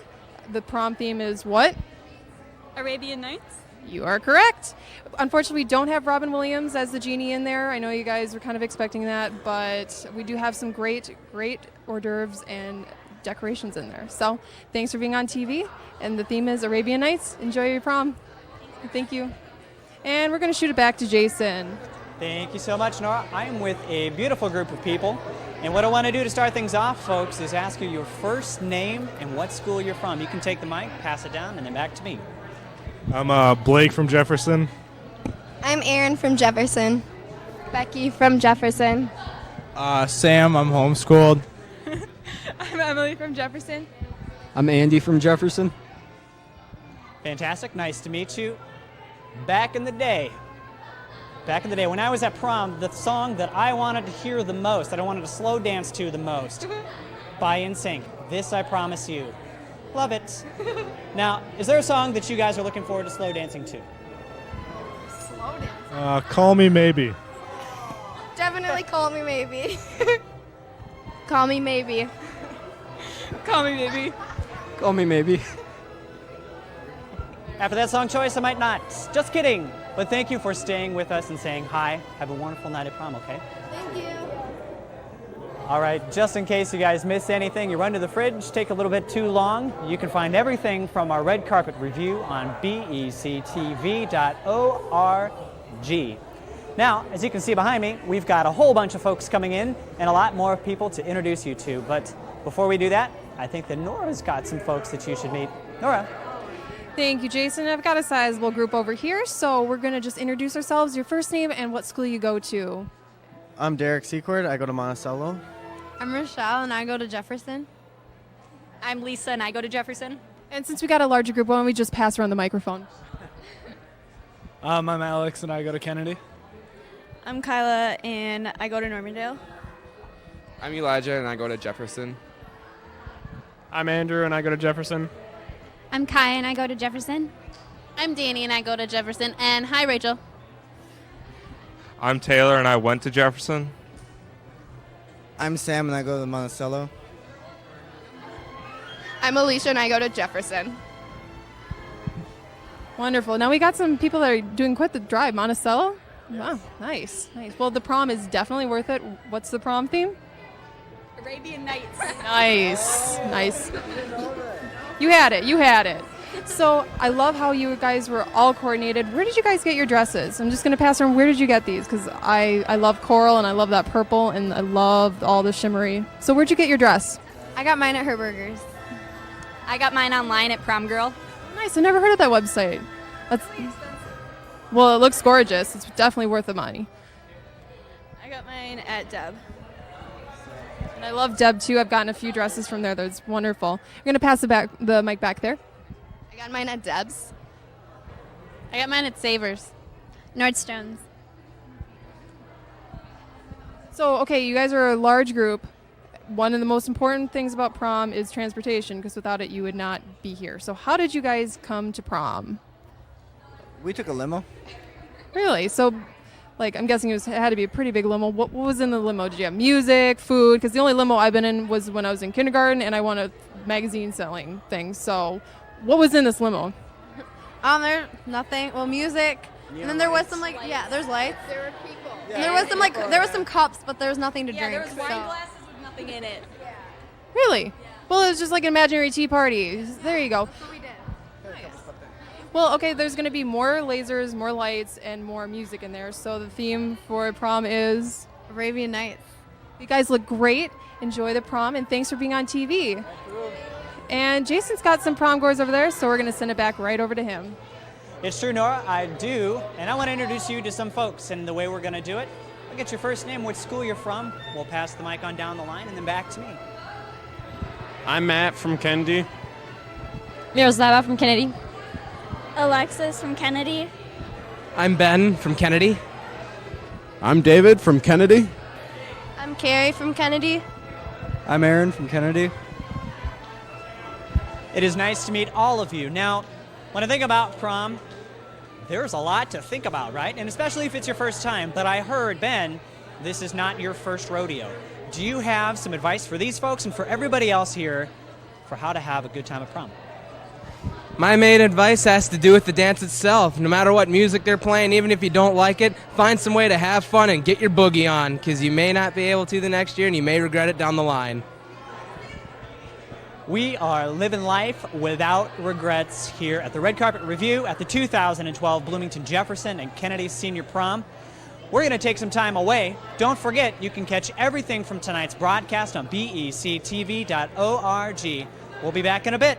The prom theme is what? Arabian Nights. You are correct. Unfortunately, we don't have Robin Williams as the genie in there. I know you guys were kind of expecting that, but we do have some great hors d'oeuvres and decorations in there. So thanks for being on TV. And the theme is Arabian Nights. Enjoy your prom. Thank you. And we're going to shoot it back to Jason. Thank you so much, Nora. I'm with a beautiful group of people. And what I want to do to start things off, folks, is ask you your first name and what school you're from. You can take the mic, pass it down, and then back to me. I'm Blake from Jefferson. I'm Aaron from Jefferson. Becky from Jefferson. Sam, I'm homeschooled. I'm Emily from Jefferson. I'm Andy from Jefferson. Fantastic. Nice to meet you. Back in the day, when I was at prom, the song that I wanted to hear the most, that I wanted to slow dance to the most, by NSYNC, This I Promise You. Love it. Now, is there a song that you guys are looking forward to slow dancing to? Slow dance. Call Me Maybe. Definitely Call Me Maybe. Call Me Maybe. Call Me Maybe. Call me maybe. After that song choice, I might not. Just kidding. But thank you for staying with us and saying hi. Have a wonderful night at prom, okay? Thank you. All right, just in case you guys miss anything, you run to the fridge, take a little bit too long, you can find everything from our red carpet review on BEC-TV.org. Now, as you can see behind me, we've got a whole bunch of folks coming in and a lot more people to introduce you to. But before we do that, I think that Nora's got some folks that you should meet. Nora. Thank you, Jason. I've got a sizable group over here, so we're going to just introduce ourselves, your first name, and what school you go to. I'm Derek Secord. I go to Monticello. I'm Rochelle, and I go to Jefferson. I'm Lisa, and I go to Jefferson. And since we got a larger group, why don't we just pass around the microphone? I'm Alex, and I go to Kennedy. I'm Kyla, and I go to Normandale. I'm Elijah, and I go to Jefferson. I'm Andrew, and I go to Jefferson. I'm Kai, and I go to Jefferson. I'm Danny, and I go to Jefferson. And hi, Rachel. I'm Taylor, and I went to Jefferson. I'm Sam, and I go to Monticello. I'm Alicia, and I go to Jefferson. Wonderful. Now we got some people that are doing quite the drive. Monticello? Wow, nice. Well, the prom is definitely worth it. What's the prom theme? Arabian Nights. Nice. You had it. So I love how you guys were all coordinated. Where did you guys get your dresses? I'm just going to pass around. Where did you get these? Because I love coral and I love that purple and I love all the shimmery. So where'd you get your dress? I got mine at Herberger's. I got mine online at Prom Girl. Nice. I never heard of that website. Well, it looks gorgeous. It's definitely worth the money. I got mine at Deb. And I love Deb too. I've gotten a few dresses from there. That's wonderful. I'm going to pass the mic back there. I got mine at Deb's. I got mine at Savers. Nordstrom's. So, okay, you guys are a large group. One of the most important things about prom is transportation, because without it, you would not be here. So how did you guys come to prom? We took a limo. Really? So, like, I'm guessing it had to be a pretty big limo. What was in the limo? Did you have music, food? Because the only limo I've been in was when I was in kindergarten, and I won a magazine selling thing. So what was in this limo? There's nothing. Well, music. And then there was some, like, yeah, there's lights. There were people. And there was some, like, there was some cups, but there was nothing to drink. there was wine so. glasses with nothing in it. Really? Yeah. Well, it was just like an imaginary tea party. There you go. That's what we did. Well, okay, there's going to be more lasers, more lights, and more music in there. So the theme for prom is Arabian Nights. You guys look great. Enjoy the prom, and thanks for being on TV. And Jason's got some prom goers over there, so we're going to send it back right over to him. It's true, Nora, I do. And I want to introduce you to some folks, and the way we're going to do it, I'll get your first name, which school you're from. We'll pass the mic on down the line, and then back to me. I'm Matt from Kennedy. Miroslava from Kennedy. Alexis from Kennedy. I'm Ben from Kennedy. I'm David from Kennedy. I'm Carrie from Kennedy. I'm Aaron from Kennedy. It is nice to meet all of you. Now, when I think about prom, there's a lot to think about, right? And especially if it's your first time. But I heard, Ben, this is not your first rodeo. Do you have some advice for these folks and for everybody else here for how to have a good time at prom? My main advice has to do with the dance itself. No matter what music they're playing, even if you don't like it, find some way to have fun and get your boogie on, because you may not be able to the next year and you may regret it down the line. We are living life without regrets here at the Red Carpet Review at the 2012 Bloomington Jefferson and Kennedy Senior Prom. We're going to take some time away. Don't forget, you can catch everything from tonight's broadcast on BEC-TV.org. We'll be back in a bit.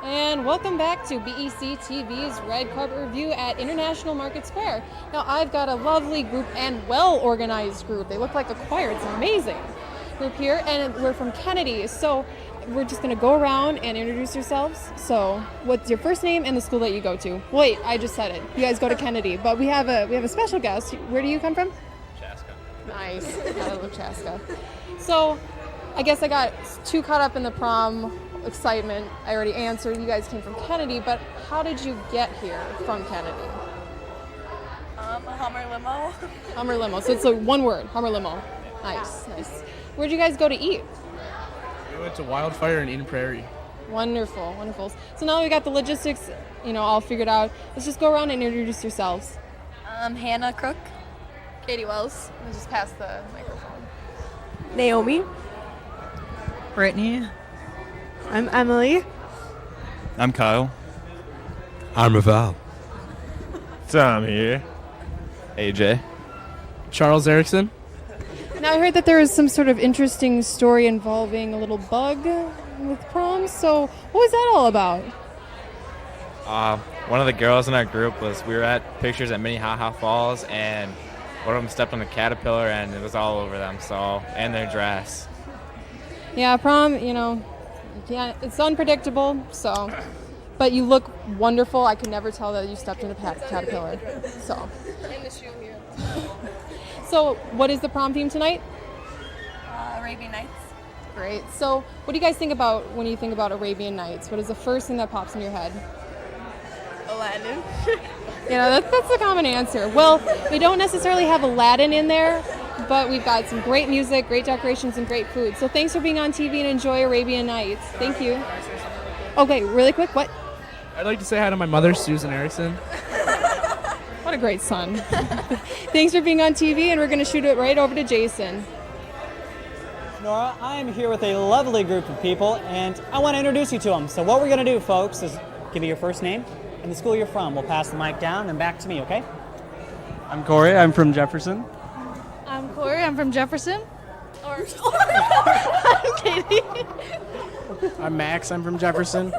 And welcome back to BEC-TV's Red Carpet Review at International Market Square. Now, I've got a lovely group and well-organized group. They look like a choir. It's an amazing group here, and we're from Kennedy. So we're just going to go around and introduce yourselves. So what's your first name and the school that you go to? Wait, I just said it. You guys go to Kennedy, but we have a special guest. Where do you come from? Chaska. Nice. I love Chaska. So I guess I got too caught up in the prom excitement. I already answered. You guys came from Kennedy, but how did you get here from Kennedy? A Hummer limo. Hummer limo. So it's like one word, Hummer limo. Nice, nice. Where'd you guys go to eat? We went to Wildfire in Eden Prairie. Wonderful, wonderful. So now we got the logistics, all figured out. Let's just go around and introduce yourselves. Hannah Crook. Katie Wells. Let's just pass the microphone. Naomi. Brittany. I'm Emily. I'm Kyle. I'm Raval. Tom here. AJ. Charles Erickson. Now I heard that there was some sort of interesting story involving a little bug with prom. So what was that all about? One of the girls in our group we were at pictures at Minnehaha Falls, and one of them stepped on a caterpillar, and it was all over them. And their dress. Yeah, prom, yeah, it's unpredictable. So, but you look wonderful. I could never tell that you stepped in a caterpillar. So. In the shoe here. So, what is the prom theme tonight? Arabian Nights. Great. So, what do you guys think about when you think about Arabian Nights? What is the first thing that pops in your head? Aladdin. That's a common answer. Well, we don't necessarily have Aladdin in there, but we've got some great music, great decorations, and great food. So thanks for being on TV and enjoy Arabian Nights. Thank you. Okay, really quick, what? I'd like to say hi to my mother, Susan Erickson. What a great son. Thanks for being on TV, and we're going to shoot it right over to Jason. Nora, I am here with a lovely group of people, and I want to introduce you to them. So what we're going to do, folks, is give me your first name and the school you're from. We'll pass the mic down and back to me, okay? I'm Corey. I'm from Jefferson. I'm Corey. I'm from Jefferson. I'm Katie. I'm Max. I'm from Jefferson.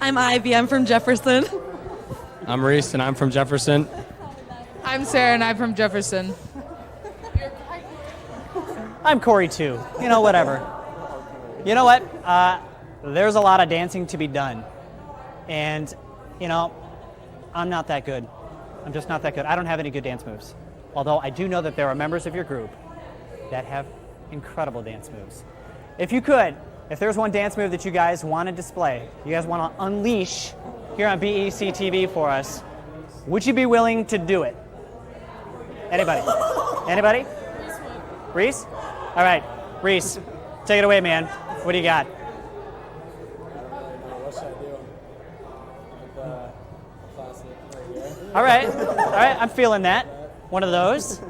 I'm Ivy. I'm from Jefferson. I'm Reese, and I'm from Jefferson. I'm Sarah, and I'm from Jefferson. I'm Corey, too. Whatever. You know what? There's a lot of dancing to be done. And, I'm not that good. I'm just not that good. I don't have any good dance moves. Although I do know that there are members of your group that have incredible dance moves. If there's one dance move that you guys want to display, you guys want to unleash here on BEC-TV for us, would you be willing to do it? Anybody? Anybody? Reese? All right, Reese, take it away, man. What do you got? What should I do? All right, I'm feeling that. One of those.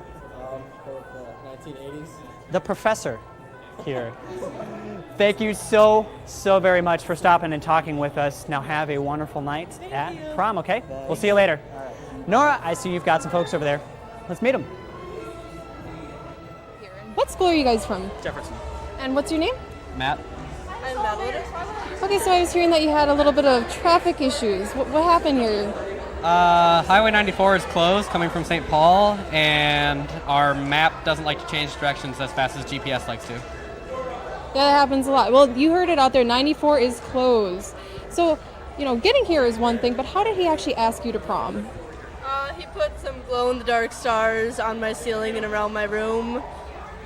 1980s. The professor here. Thank you so very much for stopping and talking with us. Now have a wonderful night at prom, okay? We'll see you later. Nora, I see you've got some folks over there. Let's meet them. What school are you guys from? Jefferson. And what's your name? Matt. I'm Madeline. Okay, so I was hearing that you had a little bit of traffic issues. What happened here? Highway 94 is closed coming from St. Paul, and our map doesn't like to change directions as fast as GPS likes to. Yeah, that happens a lot. Well, you heard it out there. 94 is closed. So, getting here is one thing, but how did he actually ask you to prom? He put some glow-in-the-dark stars on my ceiling and around my room,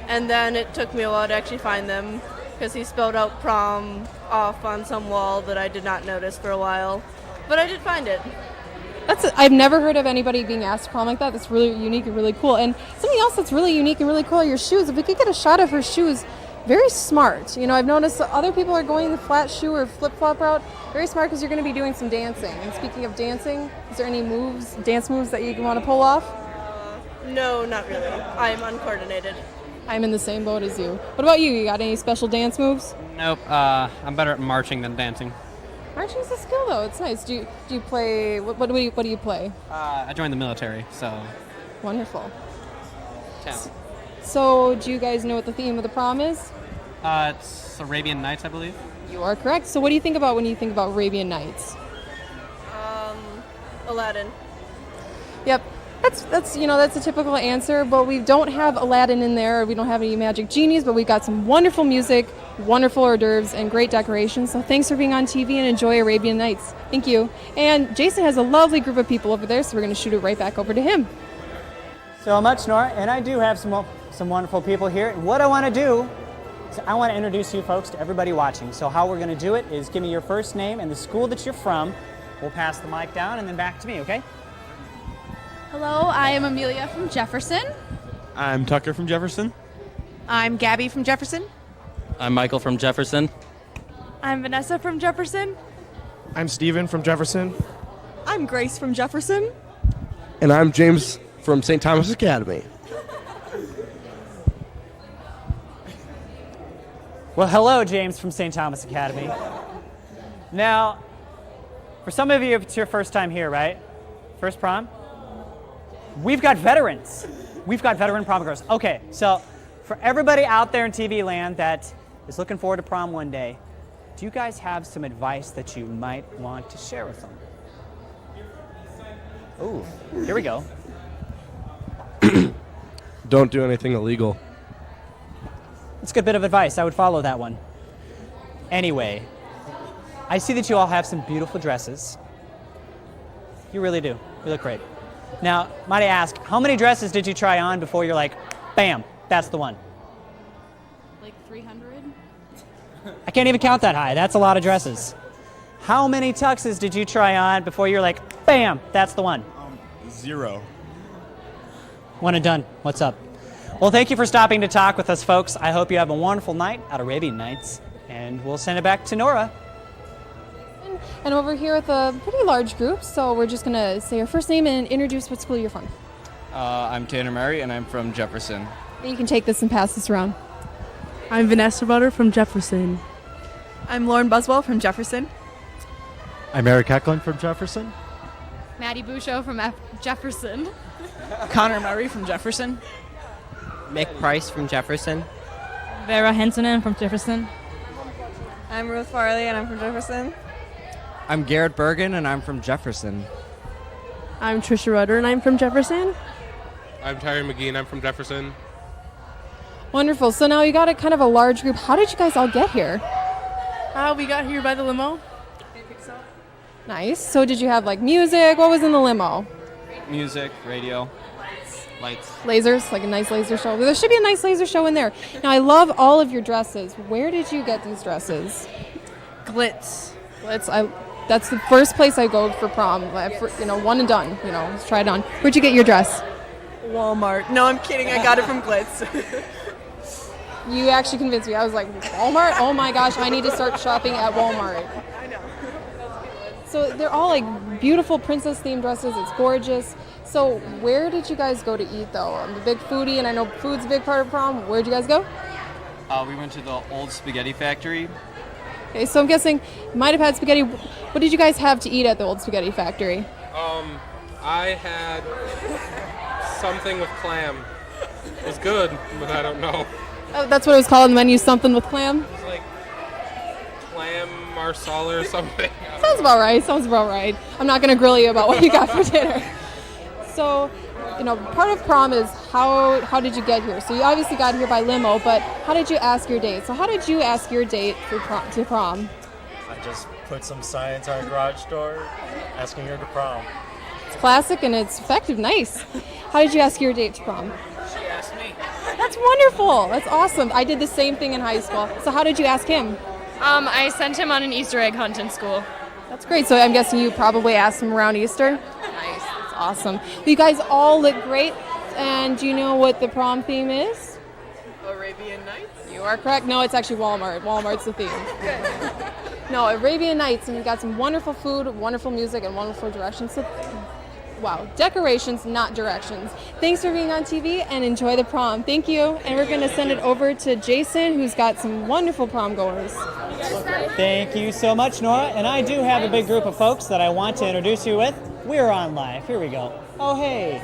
and then it took me a while to actually find them because he spelled out prom off on some wall that I did not notice for a while, but I did find it. I've never heard of anybody being asked to prom like that. That's really unique and really cool. And something else that's really unique and really cool are your shoes. If we could get a shot of her shoes, very smart. I've noticed that other people are going the flat shoe or flip-flop route. Very smart because you're going to be doing some dancing. And speaking of dancing, is there any dance moves that you want to pull off? No, not really. I'm uncoordinated. I'm in the same boat as you. What about you? You got any special dance moves? Nope. I'm better at marching than dancing. Marching's a skill, though. It's nice. Do you play? What do you play? I joined the military, so. Wonderful. Talent. So, do you guys know what the theme of the prom is? It's Arabian Nights, I believe. You are correct. So, what do you think about when you think about Arabian Nights? Aladdin. Yep. That's a typical answer, but we don't have Aladdin in there. We don't have any magic genies, but we've got some wonderful music, wonderful hors d'oeuvres, and great decorations. So thanks for being on TV and enjoy Arabian Nights. Thank you. And Jason has a lovely group of people over there, so we're going to shoot it right back over to him. So much, Nora, and I do have some wonderful people here. And what I want to do is I want to introduce you folks to everybody watching. So how we're going to do it is give me your first name and the school that you're from. We'll pass the mic down and then back to me, okay? Hello, I am Amelia from Jefferson. I'm Tucker from Jefferson. I'm Gabby from Jefferson. I'm Michael from Jefferson. I'm Vanessa from Jefferson. I'm Steven from Jefferson. I'm Grace from Jefferson. And I'm James from St. Thomas Academy. Well, hello, James from St. Thomas Academy. Now, for some of you, it's your first time here, right? First prom? We've got veterans. We've got veteran prom girls. Okay, so for everybody out there in TV land that is looking forward to prom one day, do you guys have some advice that you might want to share with them? Ooh, here we go. Don't do anything illegal. That's a good bit of advice. I would follow that one. Anyway, I see that you all have some beautiful dresses. You really do. You look great. Now, might I ask, how many dresses did you try on before you're like, bam, that's the one? Like 300? I can't even count that high. That's a lot of dresses. How many tuxes did you try on before you're like, bam, that's the one? 0. One and done. What's up? Well, thank you for stopping to talk with us, folks. I hope you have a wonderful night at Arabian Nights, and we'll send it back to Nora. And over here with a pretty large group, so we're just going to say your first name and introduce what school you're from. I'm Tanner Murray, and I'm from Jefferson. You can take this and pass this around. I'm Vanessa Butter from Jefferson. I'm Lauren Buswell from Jefferson. I'm Eric Hecklin from Jefferson. Maddie Bouchot from Jefferson. Connor Murray from Jefferson. Mick Price from Jefferson. Vera Hensonen from Jefferson. I'm Ruth Farley and I'm from Jefferson. I'm Garrett Bergen and I'm from Jefferson. I'm Trisha Rudder and I'm from Jefferson. I'm Terry McGee and I'm from Jefferson. Wonderful. So now you got a kind of a large group. How did you guys all get here? We got here by the limo. Nice. So did you have like music? What was in the limo? Music, radio, lights. Lasers, like a nice laser show. There should be a nice laser show in there. Now I love all of your dresses. Where did you get these dresses? Glitz. Glitz. That's the first place I go for prom. One and done. Let's try it on. Where'd you get your dress? Walmart. No, I'm kidding. I got it from Glitz. You actually convinced me. I was like, Walmart? Oh my gosh, I need to start shopping at Walmart. I know. So they're all like beautiful princess themed dresses. It's gorgeous. So where did you guys go to eat though? I'm a big foodie and I know food's a big part of prom. Where'd you guys go? We went to the old spaghetti factory. Okay, so I'm guessing you might have had spaghetti. What did you guys have to eat at the old spaghetti factory? I had something with clam. It was good, but I don't know. Oh, that's what it was called on the menu, something with clam? It was like clam marsala or something. Sounds about right. I'm not going to grill you about what you got for dinner. So, part of prom is how did you get here? So you obviously got here by limo, but how did you ask your date? So how did you ask your date to prom? I just put some signs on our garage door asking her to prom. It's classic and it's effective. Nice. How did you ask your date to prom? She asked me. That's wonderful. That's awesome. I did the same thing in high school. So how did you ask him? I sent him on an Easter egg hunt in school. That's great. So I'm guessing you probably asked him around Easter? Nice. That's awesome. Well, you guys all look great. And do you know what the prom theme is? Arabian Nights? You are correct. No, it's actually Walmart. Walmart's the theme. No, Arabian Nights. And we got some wonderful food, wonderful music, and wonderful directions. So, wow, decorations, not directions. Thanks for being on TV and enjoy the prom. Thank you. And we're going to send it over to Jason, who's got some wonderful prom goers. Thank you so much, Nora. And I do have a big group of folks that I want to introduce you with. We're on live. Here we go. Oh, hey.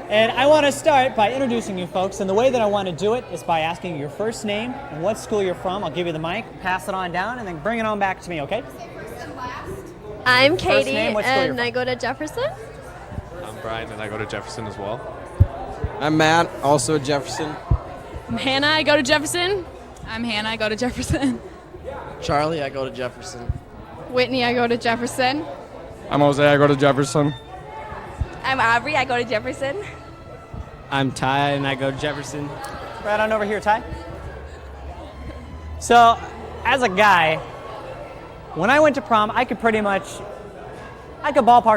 And I want to start by introducing you folks. And the way that I want to do it is by asking your first name and what school you're from. I'll give you the mic, pass it on down, and then bring it on back to me, okay? I'm Katie, name, what school you're and from? I go to Jefferson. I'm Brian and I go to Jefferson as well. I'm Matt, also at Jefferson. I'm Hannah, I go to Jefferson. I'm Hannah, I go to Jefferson. Charlie, I go to Jefferson. Whitney, I go to Jefferson. I'm Jose, I go to Jefferson. I'm Aubrey, I go to Jefferson. I'm Ty, and I go to Jefferson. Right on over here, Ty. So, as a guy, when I went to prom, I could ballpark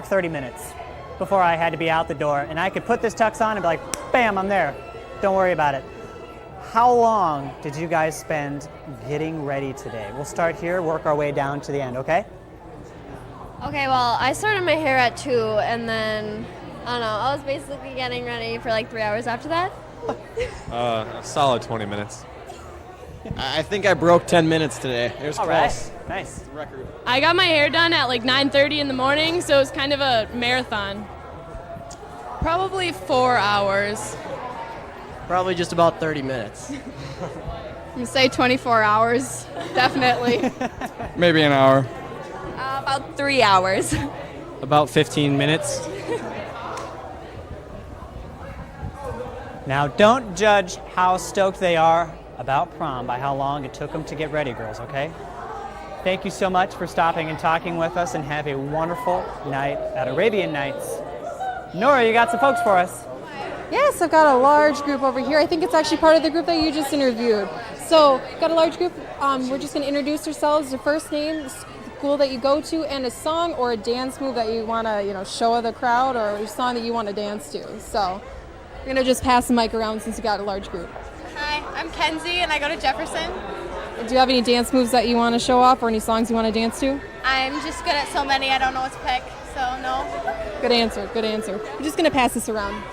30 minutes before I had to be out the door, and I could put this tux on and be like, bam, I'm there. Don't worry about it. How long did you guys spend getting ready today? We'll start here, work our way down to the end, okay? Okay, well, I started my hair at 2, and then, I don't know, I was basically getting ready for like 3 hours after that. A solid 20 minutes. I think I broke 10 minutes today. It was All close. right, nice. Record. I got my hair done at like 9:30 in the morning, so it was kind of a marathon. Probably 4 hours. Probably just about 30 minutes. I'm gonna say 24 hours, definitely. Maybe an hour. About 3 hours. About 15 minutes. Now, don't judge how stoked they are about prom by how long it took them to get ready, girls, okay? thank you so much for stopping and talking with us, and have a wonderful night at Arabian Nights. Nora, you got some folks for us. Yes, I've got a large group over here. I think it's actually part of the group that you just interviewed. So, got a large group. We're just going to introduce ourselves, your first name, the school that you go to, and a song or a dance move that you want to, show the crowd, or a song that you want to dance to. So, we're going to just pass the mic around since you got a large group. Hi, I'm Kenzie, and I go to Jefferson. Do you have any dance moves that you want to show off, or any songs you want to dance to? I'm just good at so many, I don't know what to pick, so no. Good answer, good answer. We're just going to pass this around.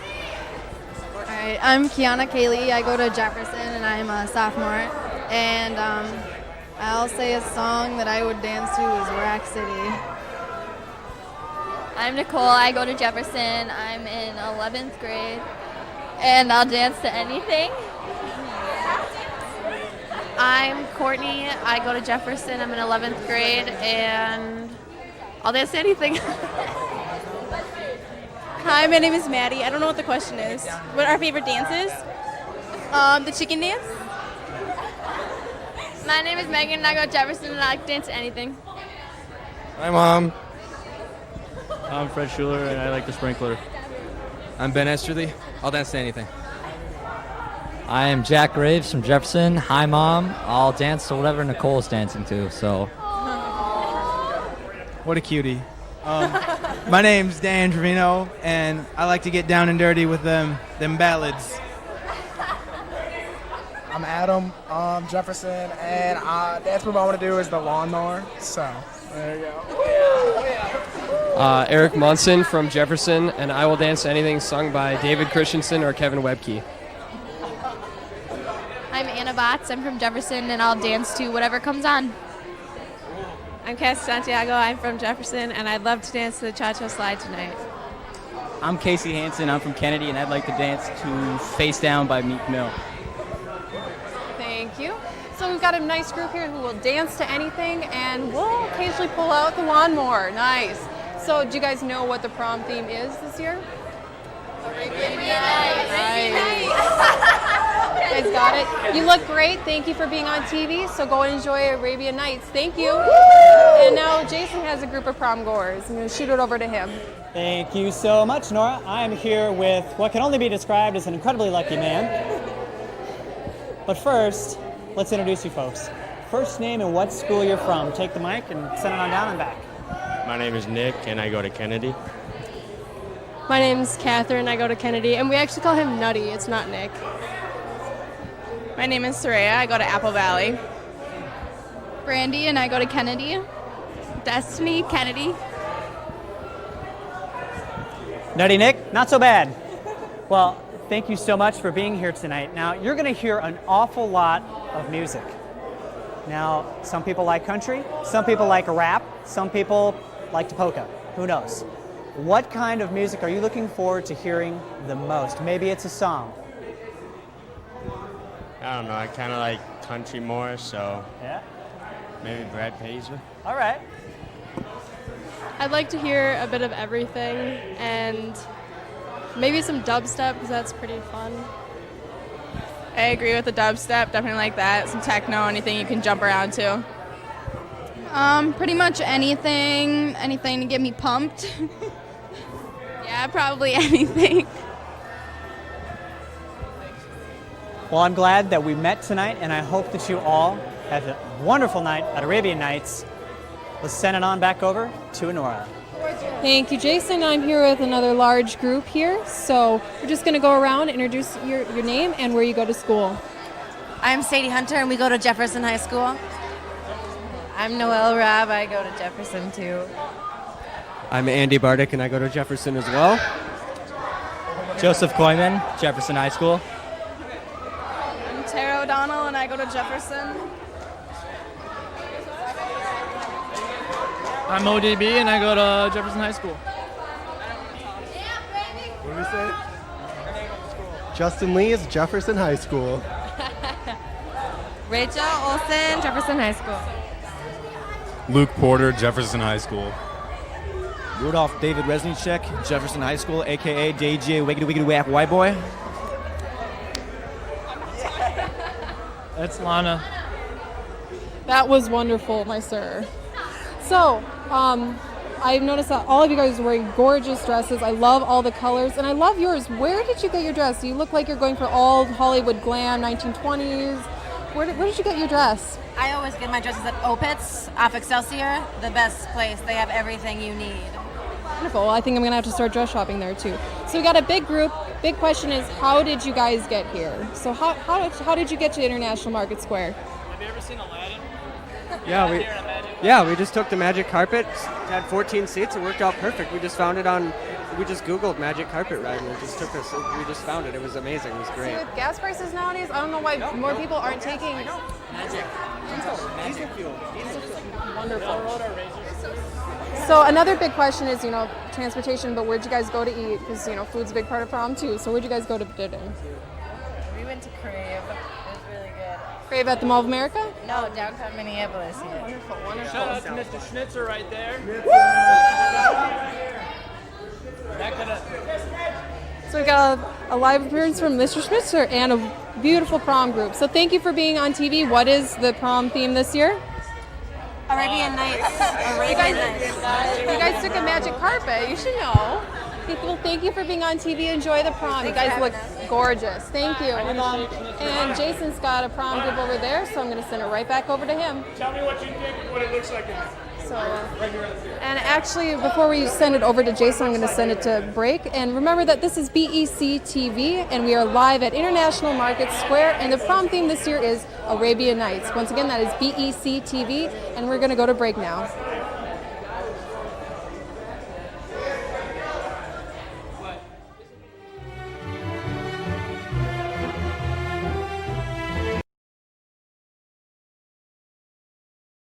All right, I'm Kiana Kaylee. I go to Jefferson, and I'm a sophomore. And I'll say a song that I would dance to is Rack City. I'm Nicole. I go to Jefferson. I'm in 11th grade, and I'll dance to anything. I'm Courtney. I go to Jefferson. I'm in 11th grade, and I'll dance to anything. Hi, my name is Maddie. I don't know what the question is. What are our favorite dances? The chicken dance. My name is Megan, and I go to Jefferson, and I like to dance to anything. Hi, Mom. I'm Fred Schuler, and I like the sprinkler. I'm Ben Esterly. I'll dance to anything. I am Jack Graves from Jefferson. Hi, Mom. I'll dance to whatever Nicole's dancing to, so. What a cutie. My name's Dan Trevino, and I like to get down and dirty with them ballads. I'm Adam, Jefferson, and dance move I want to do is the lawnmower. So there you go. Eric Munson from Jefferson, and I will dance to anything sung by David Christensen or Kevin Webke. I'm Anna Botts. I'm from Jefferson, and I'll dance to whatever comes on. I'm Cassie Santiago. I'm from Jefferson, and I'd love to dance to the Cha-Cha Slide tonight. I'm Casey Hansen. I'm from Kennedy, and I'd like to dance to Face Down by Meek Mill. Thank you. So we've got a nice group here who will dance to anything, and we'll occasionally pull out the lawnmower. Nice. So do you guys know what the prom theme is this year? Arabian Nights. You guys got it? You look great. Thank you for being on TV. So go and enjoy Arabian Nights. Thank you. And now Jason has a group of prom goers. I'm going to shoot it over to him. Thank you so much, Nora. I'm here with what can only be described as an incredibly lucky man. But first, let's introduce you folks. First name and what school you're from. Take the mic and send it on down and back. My name is Nick, and I go to Kennedy. My name's Catherine. I go to Kennedy, and we actually call him Nutty. It's not Nick. My name is Soraya. I go to Apple Valley. Brandy, and I go to Kennedy. Destiny, Kennedy. Nutty Nick, not so bad. Well, thank you so much for being here tonight. Now, you're going to hear an awful lot of music. Now, some people like country, some people like rap, some people like polka. Who knows? What kind of music are you looking forward to hearing the most? Maybe it's a song. I don't know. I kind of like country more, so yeah, maybe Brad Paisley. All right. I'd like to hear a bit of everything, and maybe some dubstep, because that's pretty fun. I agree with the dubstep. Definitely like that. Some techno, anything you can jump around to. Pretty much anything to get me pumped. Yeah, probably anything. Well, I'm glad that we met tonight, and I hope that you all have a wonderful night at Arabian Nights. Let's send it on back over to Nora. Thank you, Jason. I'm here with another large group here. So we're just going to go around, introduce your name and where you go to school. I'm Sadie Hunter, and we go to Jefferson High School. I'm Noelle Rabb. I go to Jefferson, too. I'm Andy Bardick, and I go to Jefferson as well. Joseph Koyman, Jefferson High School. I'm Tara O'Donnell, and I go to Jefferson. I'm ODB, and I go to Jefferson High School. What did we say? Justin Lee is Jefferson High School. Rachel Olsen, Jefferson High School. Luke Porter, Jefferson High School. Rudolph David Resnichek, Jefferson High School, a.k.a. DJ Wiggity Wiggity Whack White Boy. That's Lana. That was wonderful, my sir. So, I've noticed that all of you guys are wearing gorgeous dresses. I love all the colors, and I love yours. Where did you get your dress? You look like you're going for all Hollywood glam, 1920s. Where did you get your dress? I always get my dresses at Opitz off Excelsior, the best place. They have everything you need. Wonderful. I think I'm going to have to start dress shopping there, too. So we got a big group. Big question is, how did you guys get here? So how did you get to International Market Square? Have you ever seen Aladdin? Yeah, we just took the magic carpet. It had 14 seats. It worked out perfect. We just found it on. We just Googled magic carpet ride, and it just took us. We just found it. It was amazing. It was great. See, with gas prices nowadays, I don't know why more people aren't taking Magic. Diesel fuel. Wonderful. So another big question is, transportation, but where'd you guys go to eat? Because, food's a big part of prom, too. So where'd you guys go to dinner? We went to Crave. It was really good. Crave at the Mall of America? No, downtown Minneapolis. Yeah. Wonderful. Shout out to Mr. Schnitzer right there. So we got a live appearance from Mr. Schnitzer and a beautiful prom group. So thank you for being on TV. What is the prom theme this year? Arabian Nights. Arabian Nights. You guys took a magic carpet. You should know. Well, thank you for being on TV. Enjoy the prom. You guys look gorgeous. Thank you. And Jason's got a prom group over there, so I'm going to send it right back over to him. Tell me what you think of what it looks like in there. So, and actually, before we send it over to Jason, I'm going to send it to break. And remember that this is BEC-TV, and we are live at International Market Square. And the prom theme this year is Arabian Nights. Once again, that is BEC-TV, and we're going to go to break now.